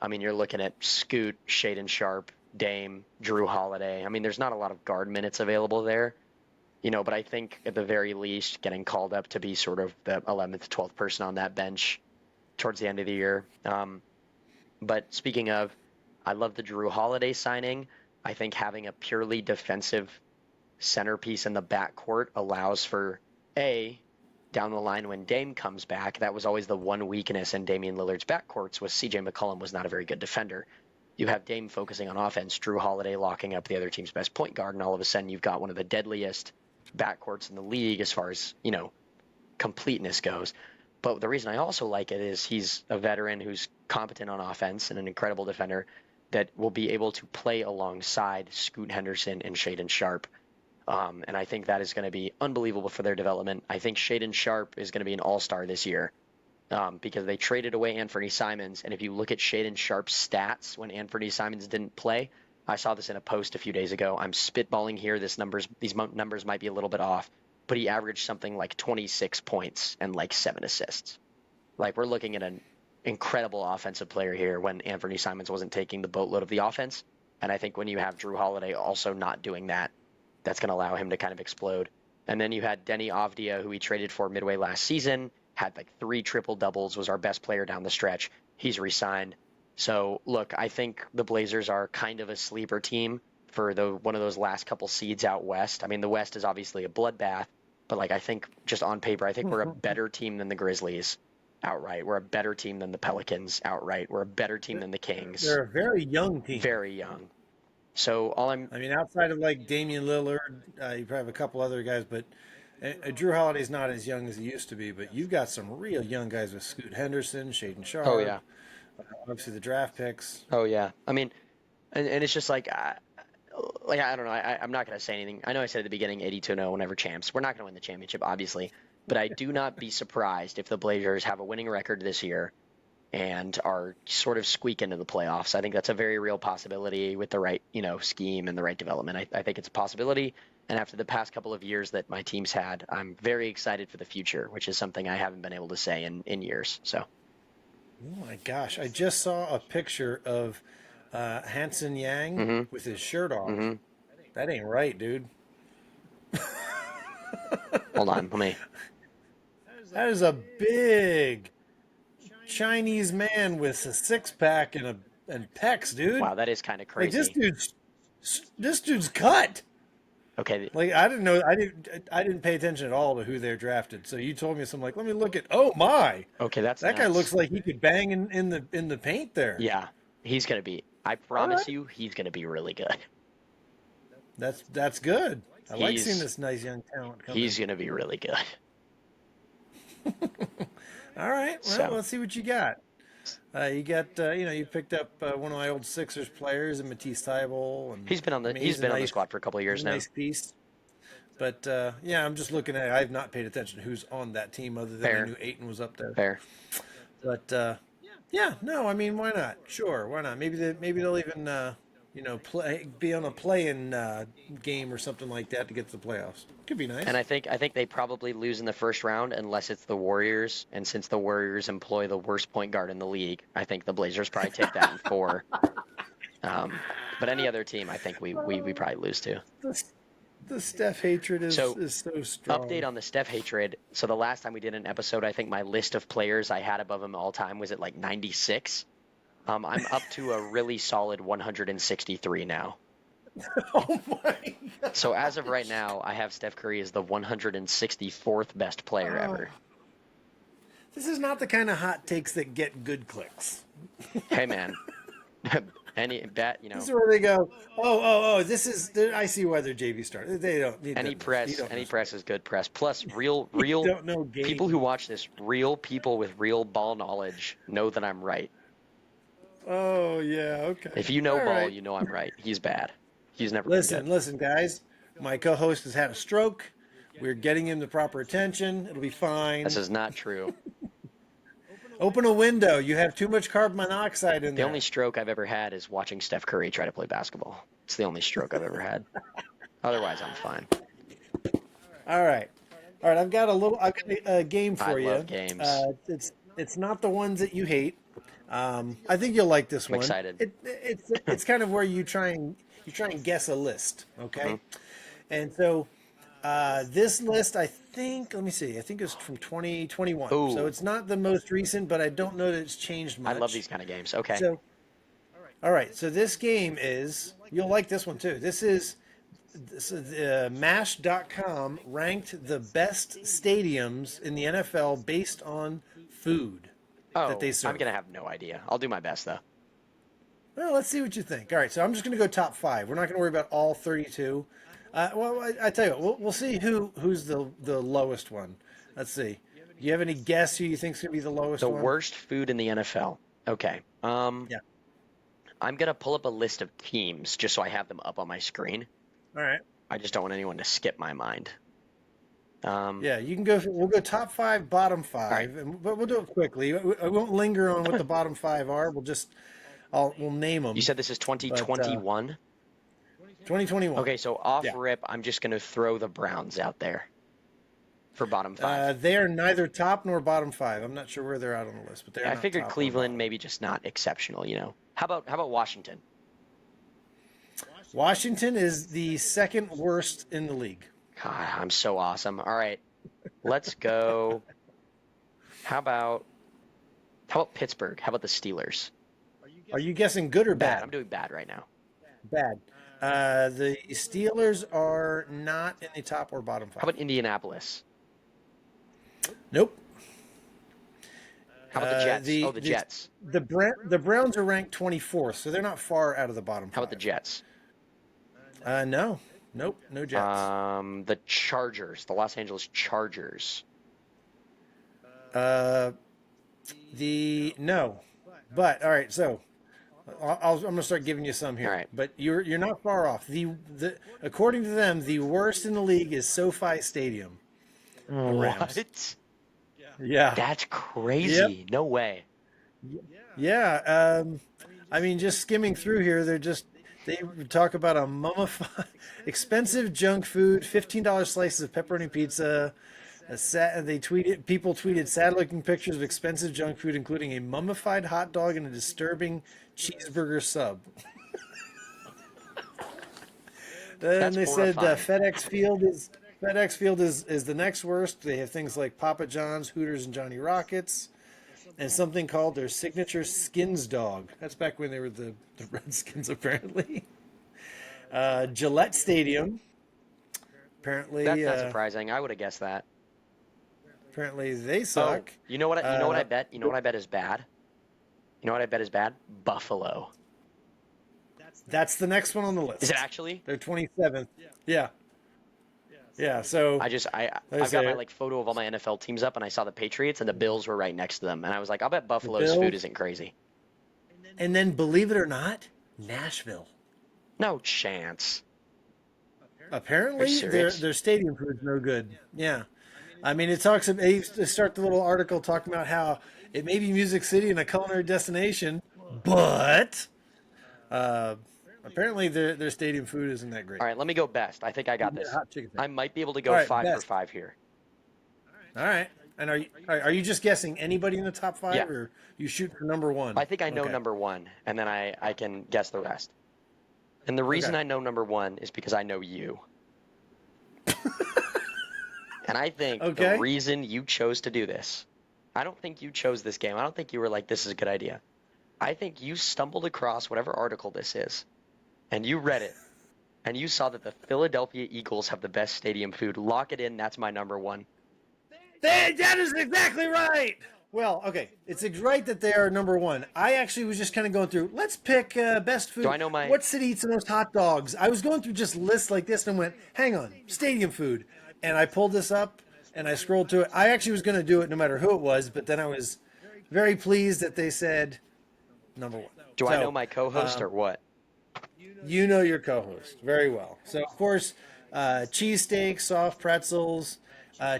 Speaker 2: I mean, you're looking at Scoot, Shaedon Sharpe, Dame, Drew Holiday. I mean, there's not a lot of guard minutes available there, but I think at the very least, getting called up to be sort of the 11th, 12th person on that bench towards the end of the year. But speaking of, I love the Drew Holiday signing. I think having a purely defensive centerpiece in the backcourt allows for down the line when Dame comes back. That was always the one weakness in Damian Lillard's backcourts was CJ McCollum was not a very good defender. You have Dame focusing on offense, Drew Holiday locking up the other team's best point guard, and all of a sudden you've got one of the deadliest backcourts in the league as far as, completeness goes. But the reason I also like it is he's a veteran who's competent on offense and an incredible defender that will be able to play alongside Scoot Henderson and Shaedon Sharpe. And I think that is going to be unbelievable for their development. I think Shaedon Sharpe is going to be an all-star this year because they traded away Anthony Simons. And if you look at Shaedon Sharpe's stats when Anthony Simons didn't play, I saw this in a post a few days ago. I'm spitballing here. These numbers might be a little bit off, but he averaged something like 26 points and like 7 assists. Like we're looking at an incredible offensive player here when Anthony Simons wasn't taking the boatload of the offense. And I think when you have Drew Holiday also not doing that, that's going to allow him to kind of explode. And then you had Denny Avdia, who he traded for midway last season, had like 3 triple-doubles, was our best player down the stretch. He's re-signed. So, look, I think the Blazers are kind of a sleeper team for one of those last couple seeds out west. I mean, the West is obviously a bloodbath, but I think just on paper, I think we're a better team than the Grizzlies outright. We're a better team than the Pelicans outright. We're a better team than the Kings.
Speaker 1: They're a very young team.
Speaker 2: Very young. So I
Speaker 1: mean, outside of like Damian Lillard, you probably have a couple other guys, but Drew Holiday's not as young as he used to be. But you've got some real young guys with Scoot Henderson, Shaedon Sharpe.
Speaker 2: Oh yeah.
Speaker 1: Obviously the draft picks.
Speaker 2: Oh yeah. I mean, and it's just like I don't know. I'm not going to say anything. I know I said at the beginning 82-0 whenever champs. We're not going to win the championship, obviously, but I do not be surprised if the Blazers have a winning record this year and are sort of squeak into the playoffs. I think that's a very real possibility with the right, scheme and the right development. I think it's a possibility. And after the past couple of years that my team's had, I'm very excited for the future, which is something I haven't been able to say in years. So.
Speaker 1: Oh my gosh. I just saw a picture of Hanson Yang with his shirt off.
Speaker 2: Mm-hmm.
Speaker 1: That ain't right, dude.
Speaker 2: Hold on. Let me.
Speaker 1: That is a big Chinese man with a six-pack and pecs, dude.
Speaker 2: Wow, that is kind of crazy.
Speaker 1: Like this dude's cut.
Speaker 2: Okay.
Speaker 1: Like I didn't know. I didn't pay attention at all to who they're drafted. So you told me something like, let me look at. Oh my.
Speaker 2: Okay, that
Speaker 1: guy looks like he could bang in the paint there.
Speaker 2: Yeah, he's gonna be. I promise you, he's gonna be really good.
Speaker 1: That's good. I like seeing this nice young talent come
Speaker 2: He's gonna be really good.
Speaker 1: All right. Well, let's see what you got. You got you picked up one of my old Sixers players, and Matisse Thybulle, and
Speaker 2: he's been on the squad for a couple of years now.
Speaker 1: Nice piece. But I'm just looking at it. I've not paid attention to who's on that team other than I knew Ayton was up there.
Speaker 2: Fair.
Speaker 1: But no, I mean, why not? Sure, why not? Maybe they'll even be on a play-in game or something like that to get to the playoffs. Could be nice.
Speaker 2: And I think they probably lose in the first round unless it's the Warriors. And since the Warriors employ the worst point guard in the league, I think the Blazers probably take that in 4. But any other team, I think we probably lose to.
Speaker 1: The Steph hatred is so strong.
Speaker 2: Update on the Steph hatred. So the last time we did an episode, I think my list of players I had above him all time was at like 96. I'm up to a really solid 163 now.
Speaker 1: Oh my God.
Speaker 2: So as of right now, I have Steph Curry as the 164th best player ever.
Speaker 1: This is not the kind of hot takes that get good clicks.
Speaker 2: Hey man,
Speaker 1: This is where they go. Oh. This is. I see why they're JV stars. They don't need
Speaker 2: any press. Any press is good press. Plus, real
Speaker 1: don't know game.
Speaker 2: People who watch this, real people with real ball knowledge, know that I'm right.
Speaker 1: Oh yeah, okay.
Speaker 2: If you know
Speaker 1: All
Speaker 2: ball,
Speaker 1: right.
Speaker 2: you know I'm right. He's bad. He's never
Speaker 1: Listen,
Speaker 2: been good.
Speaker 1: guys. My co-host has had a stroke. We're getting him the proper attention. It'll be fine.
Speaker 2: This is not true.
Speaker 1: Open a window. You have too much carbon monoxide in there.
Speaker 2: The only stroke I've ever had is watching Steph Curry try to play basketball. It's the only stroke I've ever had. Otherwise, I'm fine.
Speaker 1: All right. All right, I've got a game
Speaker 2: I
Speaker 1: for
Speaker 2: love
Speaker 1: you.
Speaker 2: games.
Speaker 1: It's not the ones that you hate. I think you'll like this
Speaker 2: I'm
Speaker 1: one.
Speaker 2: excited.
Speaker 1: It's kind of where you try and guess a list,
Speaker 2: Hmm.
Speaker 1: okay? And so this list, I think, let me see, I think it's from 2021. So
Speaker 2: Ooh,
Speaker 1: it's not the most recent, but I don't know that it's changed
Speaker 2: I love
Speaker 1: much.
Speaker 2: these kind of games. Okay.
Speaker 1: So, all right, so this game is, you'll like this one too. This is MASH.com ranked the best stadiums in the NFL based on food that they
Speaker 2: Oh, I'm
Speaker 1: serve.
Speaker 2: gonna have no idea. I'll do my best though.
Speaker 1: Well, let's see what you think. All right, so I'm just going to go top five. We're not going to worry about all 32. I tell you what, we'll see who's the lowest one. Let's see. Do you have any guess who you think's going to be the lowest
Speaker 2: The
Speaker 1: one?
Speaker 2: worst food in the NFL. Okay.
Speaker 1: Yeah.
Speaker 2: I'm gonna pull up a list of teams just so I have them up on my screen.
Speaker 1: All right.
Speaker 2: I just don't want anyone to skip my mind. Um,
Speaker 1: Yeah, you can go. We'll go top five, bottom
Speaker 2: all right.
Speaker 1: five, but we'll do it quickly. I won't linger on what the bottom five are. We'll name
Speaker 2: You
Speaker 1: them.
Speaker 2: said this is
Speaker 1: But
Speaker 2: 2021.
Speaker 1: 2021.
Speaker 2: Okay, so off
Speaker 1: Yeah.
Speaker 2: rip, I'm just gonna throw the Browns out there for bottom five.
Speaker 1: They are neither top nor bottom five. I'm not sure where they're at on the list, but they are
Speaker 2: I
Speaker 1: not
Speaker 2: figured
Speaker 1: top or
Speaker 2: Cleveland
Speaker 1: bottom.
Speaker 2: maybe just not exceptional, you know. How about Washington?
Speaker 1: Washington is the second worst in the league.
Speaker 2: God, I'm so awesome. All right, let's go. How about how about Pittsburgh? How about the Steelers?
Speaker 1: Are you guessing good or
Speaker 2: Bad.
Speaker 1: bad?
Speaker 2: I'm doing bad right now.
Speaker 1: Bad. The Steelers are not in the top or bottom
Speaker 2: How
Speaker 1: five.
Speaker 2: about Indianapolis?
Speaker 1: Nope.
Speaker 2: How about the Jets? Oh,
Speaker 1: The
Speaker 2: the Jets.
Speaker 1: the Browns are ranked 24th, so they're not far out of the bottom
Speaker 2: How about the
Speaker 1: five.
Speaker 2: Jets?
Speaker 1: No, nope, no Jets.
Speaker 2: The Chargers, the Los Angeles Chargers.
Speaker 1: Uh, the no, but all right. So I'm gonna start giving you some
Speaker 2: All
Speaker 1: here,
Speaker 2: right.
Speaker 1: but you're not far off. The according to them, the worst in the league is SoFi Stadium, the Rams.
Speaker 2: What?
Speaker 1: Yeah.
Speaker 2: That's
Speaker 1: Yep.
Speaker 2: crazy. No way.
Speaker 1: Yeah. I mean, just skimming through here, they talk about a mummified, expensive junk food, $15 slices of pepperoni pizza. People tweeted sad-looking pictures of expensive junk food, including a mummified hot dog and a disturbing cheeseburger sub. Then
Speaker 2: That's
Speaker 1: they said
Speaker 2: horrifying.
Speaker 1: FedEx Field is the next worst. They have things like Papa John's, Hooters, and Johnny Rockets, and something called their signature Skins dog. That's back when they were the Redskins, apparently. Gillette Stadium,
Speaker 2: That's
Speaker 1: apparently,
Speaker 2: not surprising. I would have guessed that.
Speaker 1: apparently they
Speaker 2: Oh,
Speaker 1: suck.
Speaker 2: you know what I
Speaker 1: Uh,
Speaker 2: bet? You know what I bet is bad? You know what I bet is bad? Buffalo.
Speaker 1: that's the next one on the
Speaker 2: Is it
Speaker 1: list.
Speaker 2: actually?
Speaker 1: They're 27th. Yeah, yeah. So I
Speaker 2: I've got my
Speaker 1: say
Speaker 2: like photo of all my NFL teams up and I saw the Patriots and the Bills were right next to them and I was like, I'll bet
Speaker 1: the
Speaker 2: Buffalo's food
Speaker 1: Bills,
Speaker 2: isn't crazy.
Speaker 1: and then believe it or not, Nashville.
Speaker 2: No chance. Are you
Speaker 1: Apparently,
Speaker 2: serious?
Speaker 1: their stadium food's no good. Yeah, I mean, it talks. They used to start the little article talking about how it may be Music City and a culinary destination, but uh, apparently their stadium food isn't that great.
Speaker 2: All right, let me go best. I think I
Speaker 1: You
Speaker 2: got
Speaker 1: can get a
Speaker 2: this.
Speaker 1: hot chicken
Speaker 2: I
Speaker 1: sandwich.
Speaker 2: might be able to
Speaker 1: All
Speaker 2: go
Speaker 1: right,
Speaker 2: five for
Speaker 1: best.
Speaker 2: five here.
Speaker 1: All right, and are you just guessing anybody in the top
Speaker 2: Yeah.
Speaker 1: five, or you shoot for number one?
Speaker 2: I think I know
Speaker 1: Okay,
Speaker 2: number one and then I can guess the rest. And the reason
Speaker 1: okay,
Speaker 2: I know number one is because I know you. And I think the
Speaker 1: okay.
Speaker 2: reason you chose to do this, I don't think you chose this game. I don't think you were like, this is a good idea. I think you stumbled across whatever article this is, and you read it, and you saw that the Philadelphia Eagles have the best stadium food. Lock it in. That's my number one.
Speaker 1: That is exactly right. Well, okay, it's right that they are number one. I actually was just kind of going through. Let's pick best
Speaker 2: Do
Speaker 1: food.
Speaker 2: I know my?
Speaker 1: What city eats the most hot dogs? I was going through just lists like this and went, hang on, stadium food, and I pulled this up and I scrolled to it. I actually was going to do it no matter who it was, but then I was very pleased that they said number one.
Speaker 2: Do I know
Speaker 1: So
Speaker 2: my co-host or what?
Speaker 1: you know your co-host very well. So of course, cheesesteaks, soft pretzels,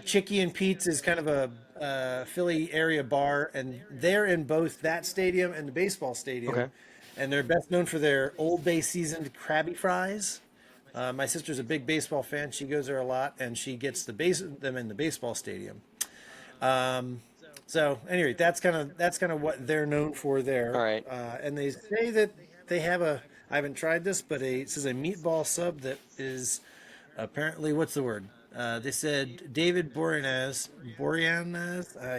Speaker 1: Chicky and Pete's is kind of a Philly area bar, and they're in both that stadium and the baseball stadium,
Speaker 2: Okay.
Speaker 1: and they're best known for their Old Bay seasoned Krabby fries. My sister's a big baseball fan. She goes there a lot, and she gets them in the baseball stadium. So anyway, that's kind of what they're known for
Speaker 2: All
Speaker 1: there.
Speaker 2: right.
Speaker 1: And they say that they have a. I haven't tried this, but it says a meatball sub that is apparently what's the word? They said David Boreanaz.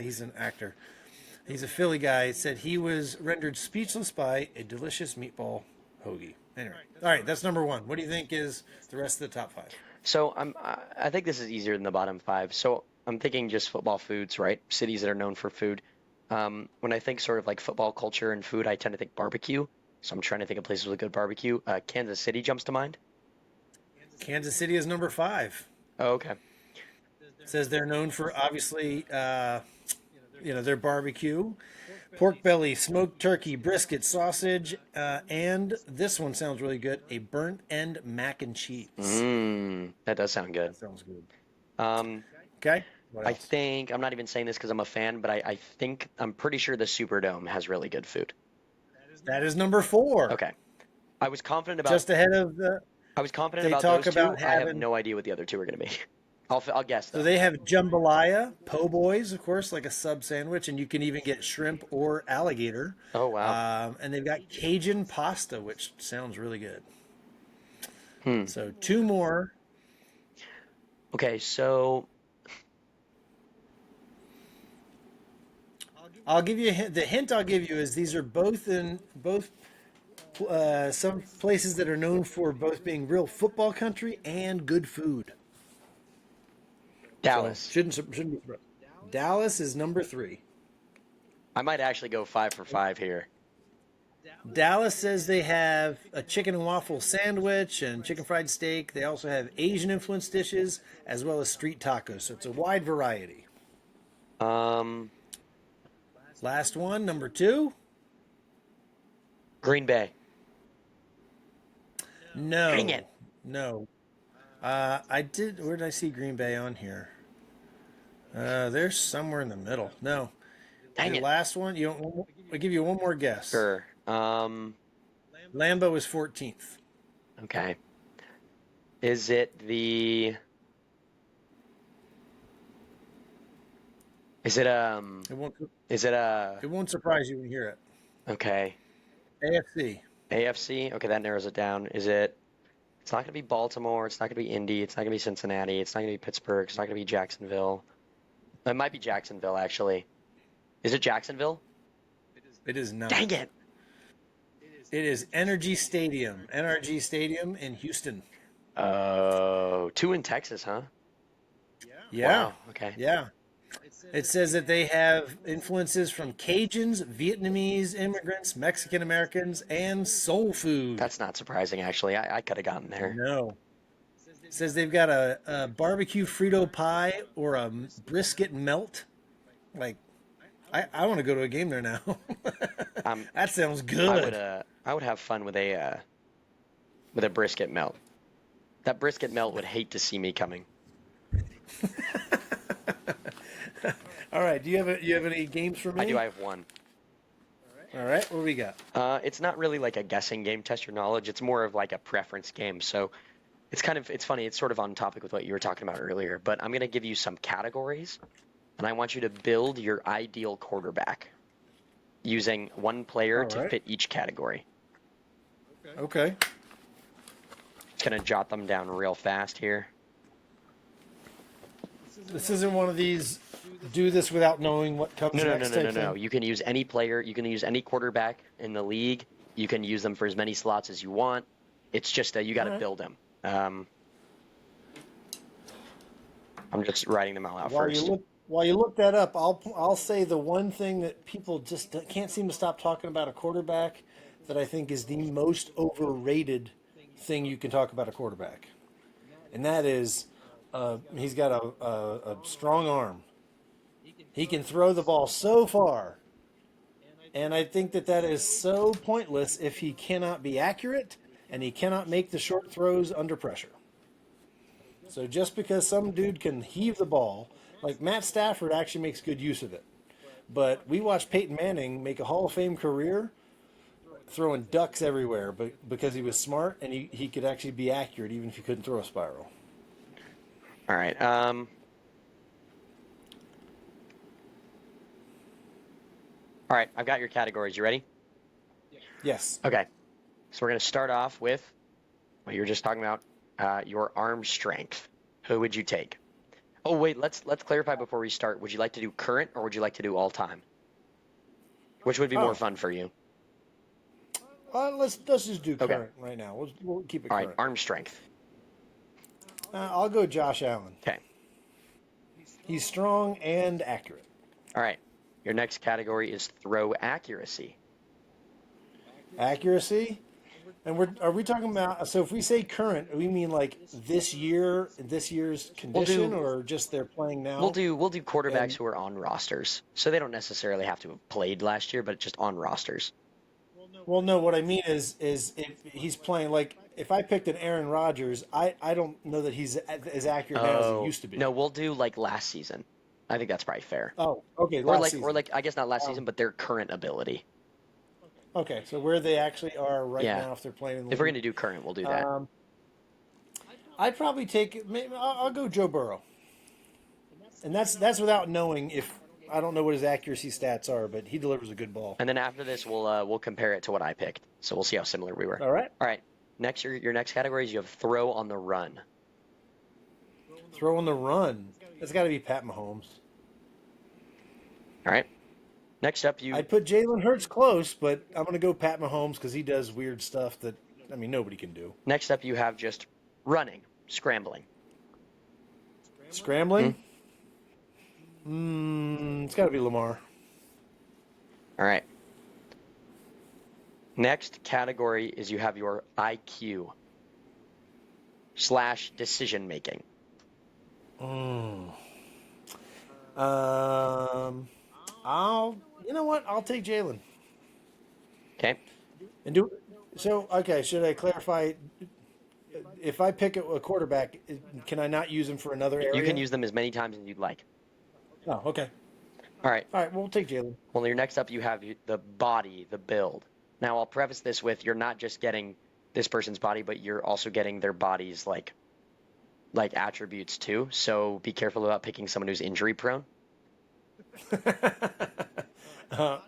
Speaker 1: He's an actor. He's a Philly guy. Said he was rendered speechless by a delicious meatball hoagie. Anyway, all right, that's number one. What do you think is the rest of the top five?
Speaker 2: So I think this is easier than the bottom five. So I'm thinking just football foods, right? Cities that are known for food. When I think sort of like football culture and food, I tend to think barbecue. So I'm trying to think of places with good barbecue. Kansas City jumps to mind.
Speaker 1: Kansas City is number five.
Speaker 2: Oh, okay.
Speaker 1: Says they're known for obviously, their barbecue, pork belly, smoked turkey, brisket, sausage, and this one sounds really good: a burnt end mac and cheese.
Speaker 2: That does sound good.
Speaker 1: That sounds good.
Speaker 2: Um,
Speaker 1: Okay. What
Speaker 2: I
Speaker 1: else?
Speaker 2: think I'm not even saying this because I'm a fan, but I think I'm pretty sure the Superdome has really good food.
Speaker 1: That is number four,
Speaker 2: Okay. I was confident about
Speaker 1: just ahead of the.
Speaker 2: I was confident
Speaker 1: They
Speaker 2: about
Speaker 1: talk
Speaker 2: those two.
Speaker 1: about
Speaker 2: I have
Speaker 1: having.
Speaker 2: no idea what the other two are going to be. I'll guess
Speaker 1: So
Speaker 2: though.
Speaker 1: they have jambalaya, po' boys, of course, like a sub sandwich, and you can even get shrimp or alligator.
Speaker 2: Oh wow.
Speaker 1: And they've got Cajun pasta, which sounds really good.
Speaker 2: Hmm.
Speaker 1: So two more.
Speaker 2: Okay, so
Speaker 1: I'll give you a hint. The hint I'll give you is these are both some places that are known for both being real football country and good food. So
Speaker 2: Dallas.
Speaker 1: shouldn't be surprised. Dallas is number three.
Speaker 2: I might actually go 5 for 5 here.
Speaker 1: Dallas says they have a chicken and waffle sandwich and chicken fried steak. They also have Asian influenced dishes as well as street tacos. So it's a wide variety.
Speaker 2: Um,
Speaker 1: Last one, number two.
Speaker 2: Green Bay. Dang
Speaker 1: No,
Speaker 2: it.
Speaker 1: no. I did. Where did I see Green Bay on here? They're somewhere in the middle. No,
Speaker 2: Dang
Speaker 1: the
Speaker 2: it.
Speaker 1: last one. I'll give you one more guess.
Speaker 2: Sure.
Speaker 1: Lambeau is 14th.
Speaker 2: Okay. Is it the is it
Speaker 1: It won't.
Speaker 2: is it
Speaker 1: It won't surprise you when you hear it.
Speaker 2: okay.
Speaker 1: AFC.
Speaker 2: AFC? Okay, that narrows it down. Is it it's not gonna be Baltimore, it's not gonna be Indy, it's not gonna be Cincinnati, it's not gonna be Pittsburgh, it's not gonna be Jacksonville. It might be Jacksonville actually. Is it Jacksonville?
Speaker 1: It is
Speaker 2: Dang
Speaker 1: not.
Speaker 2: it.
Speaker 1: It is Energy Stadium. NRG Stadium in Houston.
Speaker 2: Oh, two in Texas, huh?
Speaker 1: Yeah,
Speaker 2: Wow. Okay.
Speaker 1: yeah. It says that they have influences from Cajuns, Vietnamese immigrants, Mexican Americans, and soul food.
Speaker 2: That's not surprising, actually. I could have gotten there.
Speaker 1: No. It says they've got a barbecue Frito pie or a brisket melt. Like, I want to go to a game there now.
Speaker 2: Um,
Speaker 1: That sounds
Speaker 2: I would
Speaker 1: good.
Speaker 2: I would have fun with a brisket melt. That brisket melt would hate to see me coming.
Speaker 1: All right. You have any games for
Speaker 2: I do.
Speaker 1: me?
Speaker 2: I have one.
Speaker 1: All right. What do we got?
Speaker 2: It's not really like a guessing game, test your knowledge. It's more of like a preference game. So it's funny. It's sort of on topic with what you were talking about earlier. But I'm gonna give you some categories, and I want you to build your ideal quarterback using one player
Speaker 1: All
Speaker 2: to
Speaker 1: right.
Speaker 2: fit each category.
Speaker 1: Okay.
Speaker 2: Just gonna jot them down real fast here.
Speaker 1: This isn't one of these do this without knowing what
Speaker 2: No,
Speaker 1: comes
Speaker 2: no, no,
Speaker 1: next
Speaker 2: no, no,
Speaker 1: type
Speaker 2: no.
Speaker 1: thing.
Speaker 2: You can use any player. You can use any quarterback in the league. You can use them for as many slots as you want. It's just you got
Speaker 1: All
Speaker 2: to
Speaker 1: right.
Speaker 2: build them. Um, I'm just writing them all out
Speaker 1: While you
Speaker 2: first.
Speaker 1: look that up, I'll say the one thing that people just can't seem to stop talking about a quarterback that I think is the most overrated thing you can talk about a quarterback, and that is he's got a strong arm. He can throw the ball so far, and I think that that is so pointless if he cannot be accurate and he cannot make the short throws under pressure. So just because some dude can heave the ball, like Matt Stafford actually makes good use of it. But we watched Peyton Manning make a Hall of Fame career throwing ducks everywhere, but because he was smart and he could actually be accurate even if he couldn't throw a spiral.
Speaker 2: All right. All right. I've got your categories. You ready?
Speaker 1: Yes.
Speaker 2: Okay. So we're going to start off with what you were just talking about, your arm strength. Who would you take? Oh, wait. Let's clarify before we start. Would you like to do current or would you like to do all time? Which would be more
Speaker 1: Oh,
Speaker 2: fun for you?
Speaker 1: let's just do
Speaker 2: Okay.
Speaker 1: current right now. We'll keep it
Speaker 2: All right.
Speaker 1: current.
Speaker 2: Arm strength.
Speaker 1: I'll go Josh Allen.
Speaker 2: Okay.
Speaker 1: He's strong and accurate.
Speaker 2: All right. Your next category is throw accuracy.
Speaker 1: Accuracy. And are we talking about, so if we say current, we mean like this year's
Speaker 2: We'll
Speaker 1: condition,
Speaker 2: do
Speaker 1: or just they're playing
Speaker 2: we'll
Speaker 1: now?
Speaker 2: do we'll do quarterbacks
Speaker 1: And
Speaker 2: who are on rosters. So they don't necessarily have to have played last year, but just on rosters.
Speaker 1: well, no, what I mean is if he's playing, like if I picked an Aaron Rodgers, I don't know that he's as accurate now as he
Speaker 2: Oh,
Speaker 1: used to
Speaker 2: no,
Speaker 1: be.
Speaker 2: we'll do like last season. I think that's probably fair.
Speaker 1: Oh, okay, last season.
Speaker 2: I guess not last season,
Speaker 1: Um,
Speaker 2: but their current ability.
Speaker 1: okay, so where they actually are right
Speaker 2: Yeah.
Speaker 1: now, if they're playing in the
Speaker 2: If we're
Speaker 1: league.
Speaker 2: gonna do current, we'll do that.
Speaker 1: Um, I'd probably take. Maybe I'll go Joe Burrow, and that's without knowing if I don't know what his accuracy stats are, but he delivers a good ball.
Speaker 2: And then after this, we'll compare it to what I picked. So we'll see how similar we were.
Speaker 1: All right,
Speaker 2: All right. Next, your next category is you have throw on the run.
Speaker 1: throw on the run. That's got to be Pat Mahomes.
Speaker 2: All right. Next up,
Speaker 1: I'd put Jalen Hurts close, but I'm going to go Pat Mahomes because he does weird stuff that nobody can do.
Speaker 2: you have just running, scrambling.
Speaker 1: Scrambling.
Speaker 2: Hmm?
Speaker 1: It's got to be Lamar.
Speaker 2: All right. Next category is you have your IQ / decision making.
Speaker 1: Mm. You know what? I'll take Jalen.
Speaker 2: Okay.
Speaker 1: And do so. Okay, should I clarify? If I pick a quarterback, can I not use him for another
Speaker 2: You can
Speaker 1: area?
Speaker 2: use them as many times as you'd like.
Speaker 1: Oh, okay.
Speaker 2: All right.
Speaker 1: All right. Well, we'll take Jalen.
Speaker 2: Well, your next up, you have the body, the build. Now, I'll preface this with you're not just getting this person's body, but you're also getting their body's like attributes too. So be careful about picking someone who's injury prone.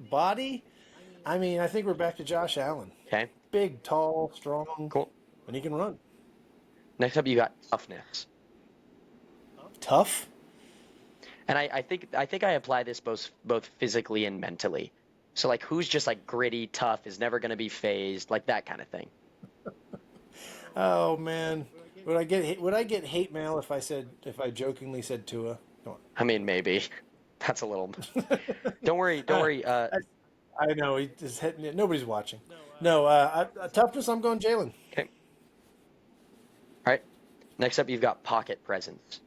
Speaker 1: Body. I think we're back to Josh Allen.
Speaker 2: Okay.
Speaker 1: Big, tall, strong,
Speaker 2: Cool.
Speaker 1: and he can run.
Speaker 2: Next up, you got toughness.
Speaker 1: Tough.
Speaker 2: And I think I apply this both physically and mentally. So like who's just like gritty, tough, is never going to be phased, like that kind of thing.
Speaker 1: Oh man, would I get hate mail if I jokingly said Tua? Come
Speaker 2: I mean, maybe. That's a little.
Speaker 1: on.
Speaker 2: Don't worry, don't worry.
Speaker 1: I know he just nobody's watching. No, toughness. I'm going Jalen.
Speaker 2: Okay. All right. Next up, you've got pocket presence.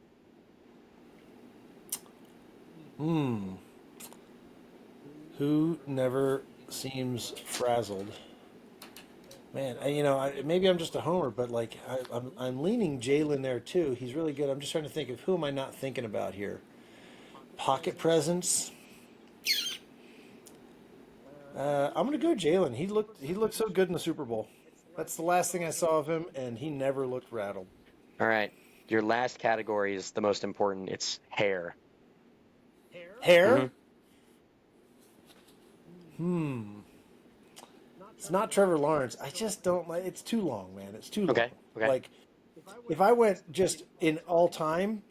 Speaker 1: Who never seems frazzled? Man, maybe I'm just a homer, but like I'm leaning Jalen there too. He's really good. I'm just trying to think of who am I not thinking about here. Pocket presence. I'm gonna go Jalen. He looked so good in the Super Bowl. That's the last thing I saw of him, and he never looked rattled.
Speaker 2: All right. Your last category is the most important. It's hair.
Speaker 1: Hair.
Speaker 2: Hmm.
Speaker 1: It's not Trevor Lawrence. I just don't like. It's too long, man. It's too long.
Speaker 2: Okay. Okay.
Speaker 1: Like, if I went just in all time,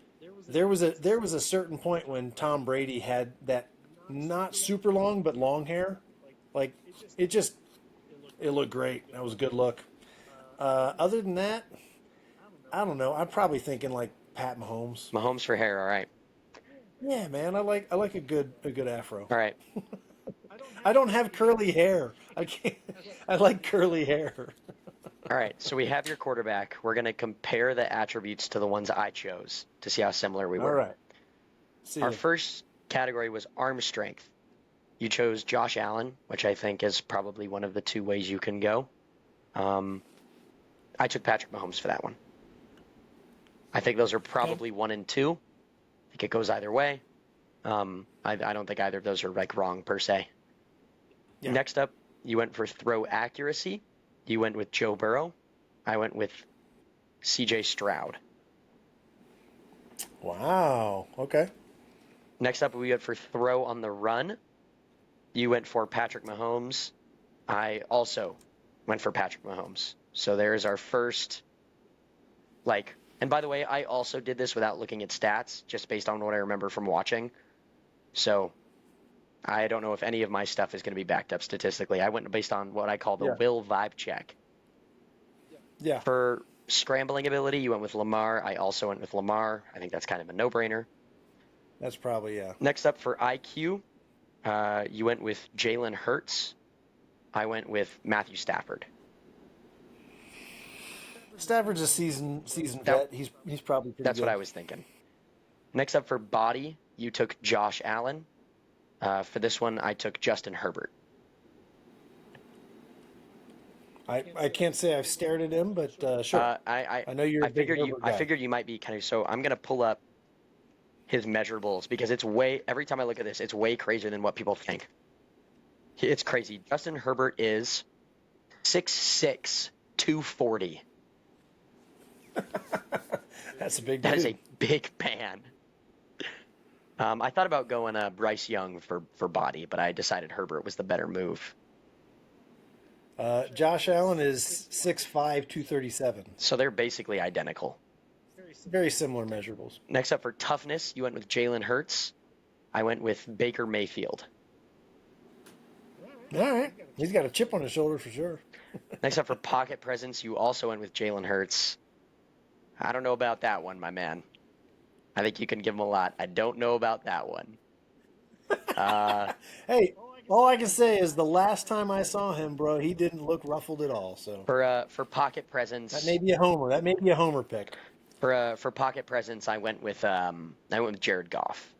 Speaker 1: there was a certain point when Tom Brady had that not super long but long hair. Like, it looked great. That was a good look. Other than that, I don't know. I'm probably thinking like Pat Mahomes.
Speaker 2: Mahomes for hair. All right.
Speaker 1: Yeah, man. I like a good afro.
Speaker 2: All right.
Speaker 1: I don't have curly hair. I can't. I like curly hair.
Speaker 2: All right. So we have your quarterback. We're going to compare the attributes to the ones I chose to see how similar we
Speaker 1: All
Speaker 2: were.
Speaker 1: right. See
Speaker 2: Our
Speaker 1: ya.
Speaker 2: first category was arm strength. You chose Josh Allen, which I think is probably one of the two ways you can go. I took Patrick Mahomes for that one. I think those are probably 1 and 2. I think it goes either way. I don't think either of those are like wrong per se.
Speaker 1: Yeah.
Speaker 2: Next up, you went for throw accuracy. You went with Joe Burrow. I went with C.J. Stroud.
Speaker 1: Wow. Okay.
Speaker 2: Next up, we went for throw on the run. You went for Patrick Mahomes. I also went for Patrick Mahomes. So there's our first, like, and by the way, I also did this without looking at stats, just based on what I remember from watching. So I don't know if any of my stuff is going to be backed up statistically. I went based on what I call the
Speaker 1: Yeah.
Speaker 2: will vibe check.
Speaker 1: Yeah.
Speaker 2: For scrambling ability, you went with Lamar. I also went with Lamar. I think that's kind of a no-brainer.
Speaker 1: That's probably, yeah.
Speaker 2: Next up for IQ, you went with Jalen Hurts. I went with Matthew Stafford.
Speaker 1: Stafford's a seasoned
Speaker 2: That-
Speaker 1: vet. He's probably pretty
Speaker 2: That's
Speaker 1: good.
Speaker 2: what I was thinking. Next up for body, you took Josh Allen. For this one, I took Justin Herbert.
Speaker 1: I can't say I've stared at him, but sure. I know you're a big Herbert
Speaker 2: I
Speaker 1: guy.
Speaker 2: figured you might be kind of. So I'm gonna pull up his measurables because it's way. Every time I look at this, it's way crazier than what people think. It's crazy. Justin Herbert is 6'6", 240.
Speaker 1: That's a big
Speaker 2: That
Speaker 1: dude.
Speaker 2: is a big man. I thought about going Bryce Young for body, but I decided Herbert was the better move.
Speaker 1: Josh Allen is 6'5", 237.
Speaker 2: So they're basically identical.
Speaker 1: Very similar measurables.
Speaker 2: Next up for toughness, you went with Jalen Hurts. I went with Baker Mayfield.
Speaker 1: All right. He's got a chip on his shoulder for sure.
Speaker 2: Next up for pocket presence, you also went with Jalen Hurts. I don't know about that one, my man. I think you can give him a lot. I don't know about that one.
Speaker 1: Hey, all I can say is the last time I saw him, bro, he didn't look ruffled at all. So
Speaker 2: For pocket
Speaker 1: that
Speaker 2: presence,
Speaker 1: may be a homer. That may be a homer pick.
Speaker 2: for pocket presence, I went with Jared Goff.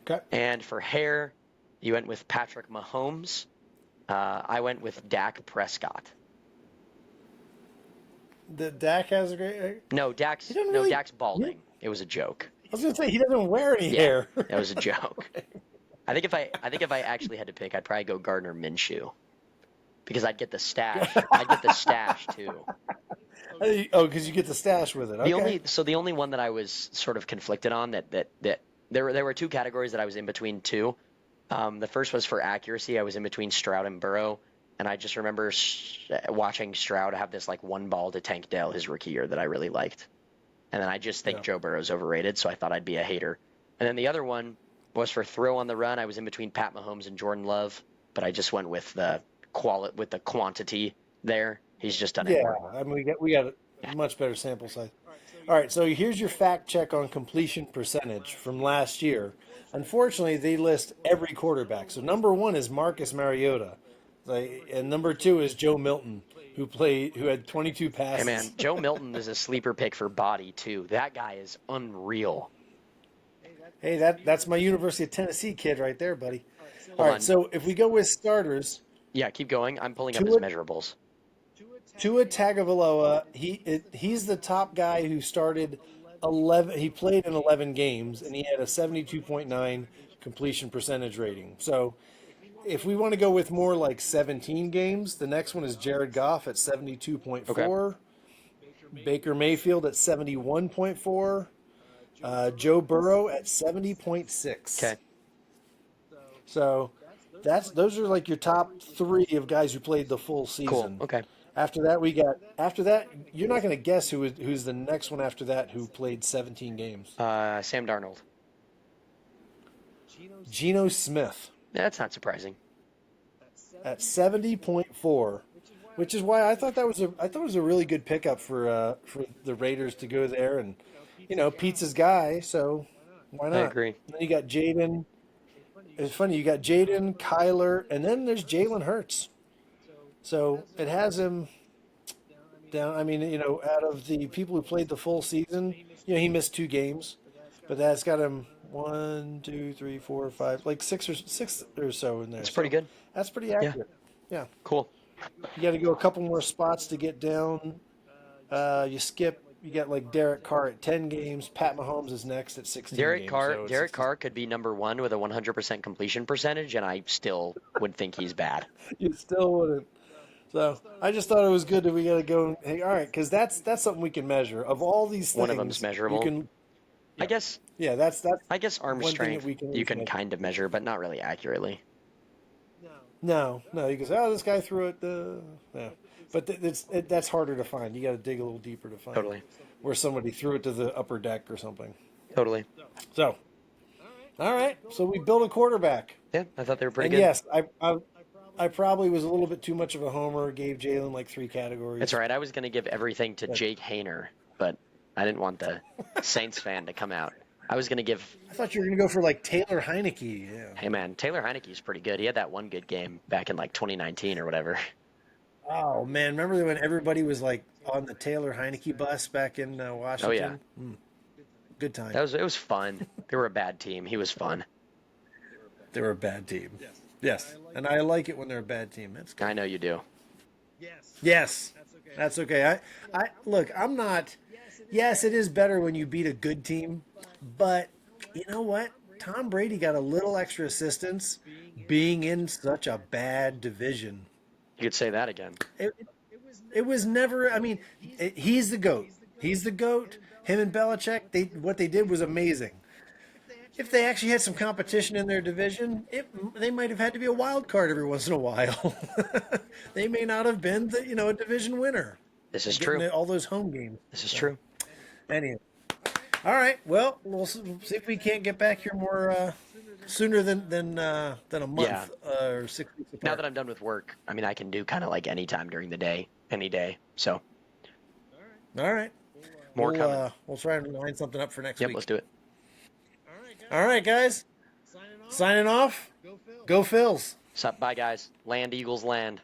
Speaker 1: Okay.
Speaker 2: And for hair, you went with Patrick Mahomes. I went with Dak Prescott.
Speaker 1: The Dak has a great.
Speaker 2: No, Dak's
Speaker 1: He doesn't really-
Speaker 2: Dak's balding. It was a joke.
Speaker 1: I was gonna say he doesn't wear any hair.
Speaker 2: It was a joke. I think if I actually had to pick, I'd probably go Gardner Minshew because I'd get the stash. I'd get the stash too.
Speaker 1: Oh, because you get the stash with it. Okay.
Speaker 2: The only one that I was sort of conflicted on that there were two categories that I was in between two. The first was for accuracy. I was in between Stroud and Burrow, and I just remember watching Stroud have this like one ball to Tank Dell his rookie year that I really liked, and then I just think Joe Burrow's overrated, so I thought I'd be a hater. And then the other one was for throw on the run. I was in between Pat Mahomes and Jordan Love, but I just went with the quantity there. He's just done it
Speaker 1: Yeah,
Speaker 2: more.
Speaker 1: I mean we got a much better sample size. All right, so here's your fact check on completion percentage from last year. Unfortunately, they list every quarterback. So number one is Marcus Mariota, and number two is Joe Milton, who had 22 passes.
Speaker 2: Hey man, Joe Milton is a sleeper pick for body too. That guy is unreal.
Speaker 1: Hey, that's my University of Tennessee kid right there, buddy. All
Speaker 2: Hold
Speaker 1: right,
Speaker 2: on.
Speaker 1: so if we go with starters,
Speaker 2: Yeah, keep going. I'm pulling up his measurables.
Speaker 1: Tua Tagovailoa, he's the top guy who started 11. He played in 11 games and he had a 72.9 completion percentage rating. So if we want to go with more like 17 games, the next one is Jared Goff at 72.4, Baker Mayfield at 71.4, Joe Burrow at 70.6.
Speaker 2: Okay.
Speaker 1: So those are like your top three of guys who played the full season.
Speaker 2: Cool. Okay.
Speaker 1: After that, you're not going to guess who's the next one after that who played 17 games.
Speaker 2: Sam Darnold.
Speaker 1: Geno Smith
Speaker 2: That's not surprising.
Speaker 1: at 70.4, which is why I thought it was a really good pickup for the Raiders to go there, and Pizza's guy, so why not?
Speaker 2: I agree.
Speaker 1: And then you got Jaden. It's funny, you got Jaden, Kyler, and then there's Jalen Hurts. So it has him down. I mean, out of the people who played the full season, he missed 2 games, but that's got him 1, 2, 3, 4, 5, like six or so in there.
Speaker 2: It's pretty good.
Speaker 1: That's pretty accurate. Yeah.
Speaker 2: Cool.
Speaker 1: You got to go a couple more spots to get down. You skip you got like Derek Carr at 10 games. Pat Mahomes is next at 16
Speaker 2: Derek
Speaker 1: games.
Speaker 2: Carr,
Speaker 1: So it's
Speaker 2: Derek Carr could be number one with a 100% completion percentage, and I still would think he's bad.
Speaker 1: you still wouldn't. So I just thought it was good that we got to go. And, hey, all right, because that's something we can measure. Of all these
Speaker 2: One of them's
Speaker 1: things, you
Speaker 2: measurable.
Speaker 1: can.
Speaker 2: I guess
Speaker 1: Yeah, that's
Speaker 2: I guess arm
Speaker 1: one thing that
Speaker 2: strength
Speaker 1: we can at
Speaker 2: you
Speaker 1: least
Speaker 2: can
Speaker 1: measure.
Speaker 2: kind of measure, but not really accurately.
Speaker 1: No, you can say, oh, this guy threw it. Yeah, but that's harder to find. You got to dig a little deeper to find
Speaker 2: Totally.
Speaker 1: where somebody threw it to the upper deck or something.
Speaker 2: Totally.
Speaker 1: So, all right, so we built a quarterback,
Speaker 2: Yeah, I thought they were pretty
Speaker 1: and
Speaker 2: good.
Speaker 1: yes, I probably was a little bit too much of a homer. Gave Jalen like 3 categories.
Speaker 2: That's all right. I was going to give everything to Jake Hayner, but I didn't want the Saints fan to come out. I was going to give,
Speaker 1: I thought you were gonna go for like Taylor Heineke. Yeah.
Speaker 2: hey man, Taylor Heineke's pretty good. He had that one good game back in like 2019 or whatever.
Speaker 1: Oh man, remember when everybody was like on the Taylor Heineke bus back in Washington?
Speaker 2: Oh yeah,
Speaker 1: Good time.
Speaker 2: it was fun. They were a bad team. He was fun.
Speaker 1: They were a bad team. Yes, and I like it when they're a bad team. That's good.
Speaker 2: I know you do.
Speaker 1: Yes, that's okay. I look. I'm not. Yes, it is better when you beat a good team, but you know what? Tom Brady got a little extra assistance being in such a bad division.
Speaker 2: You could say that again.
Speaker 1: It was never. I mean, he's the goat. He's the goat. Him and Belichick. What they did was amazing. If they actually had some competition in their division, they might have had to be a wild card every once in a while. They may not have been a division winner.
Speaker 2: This is
Speaker 1: Getting
Speaker 2: true.
Speaker 1: all those home games.
Speaker 2: This is true.
Speaker 1: Anyway, all right. Well, we'll see if we can't get back here more sooner than a month
Speaker 2: Yeah.
Speaker 1: or 6 weeks apart.
Speaker 2: Now that I'm done with work, I mean, I can do kind of like any time during the day, any day. So
Speaker 1: All right.
Speaker 2: more coming.
Speaker 1: We'll try and line something up for next
Speaker 2: Yep,
Speaker 1: week.
Speaker 2: let's do it.
Speaker 1: All right, guys. Signing off. Go Phils.
Speaker 2: Sup, bye guys. Land Eagles land.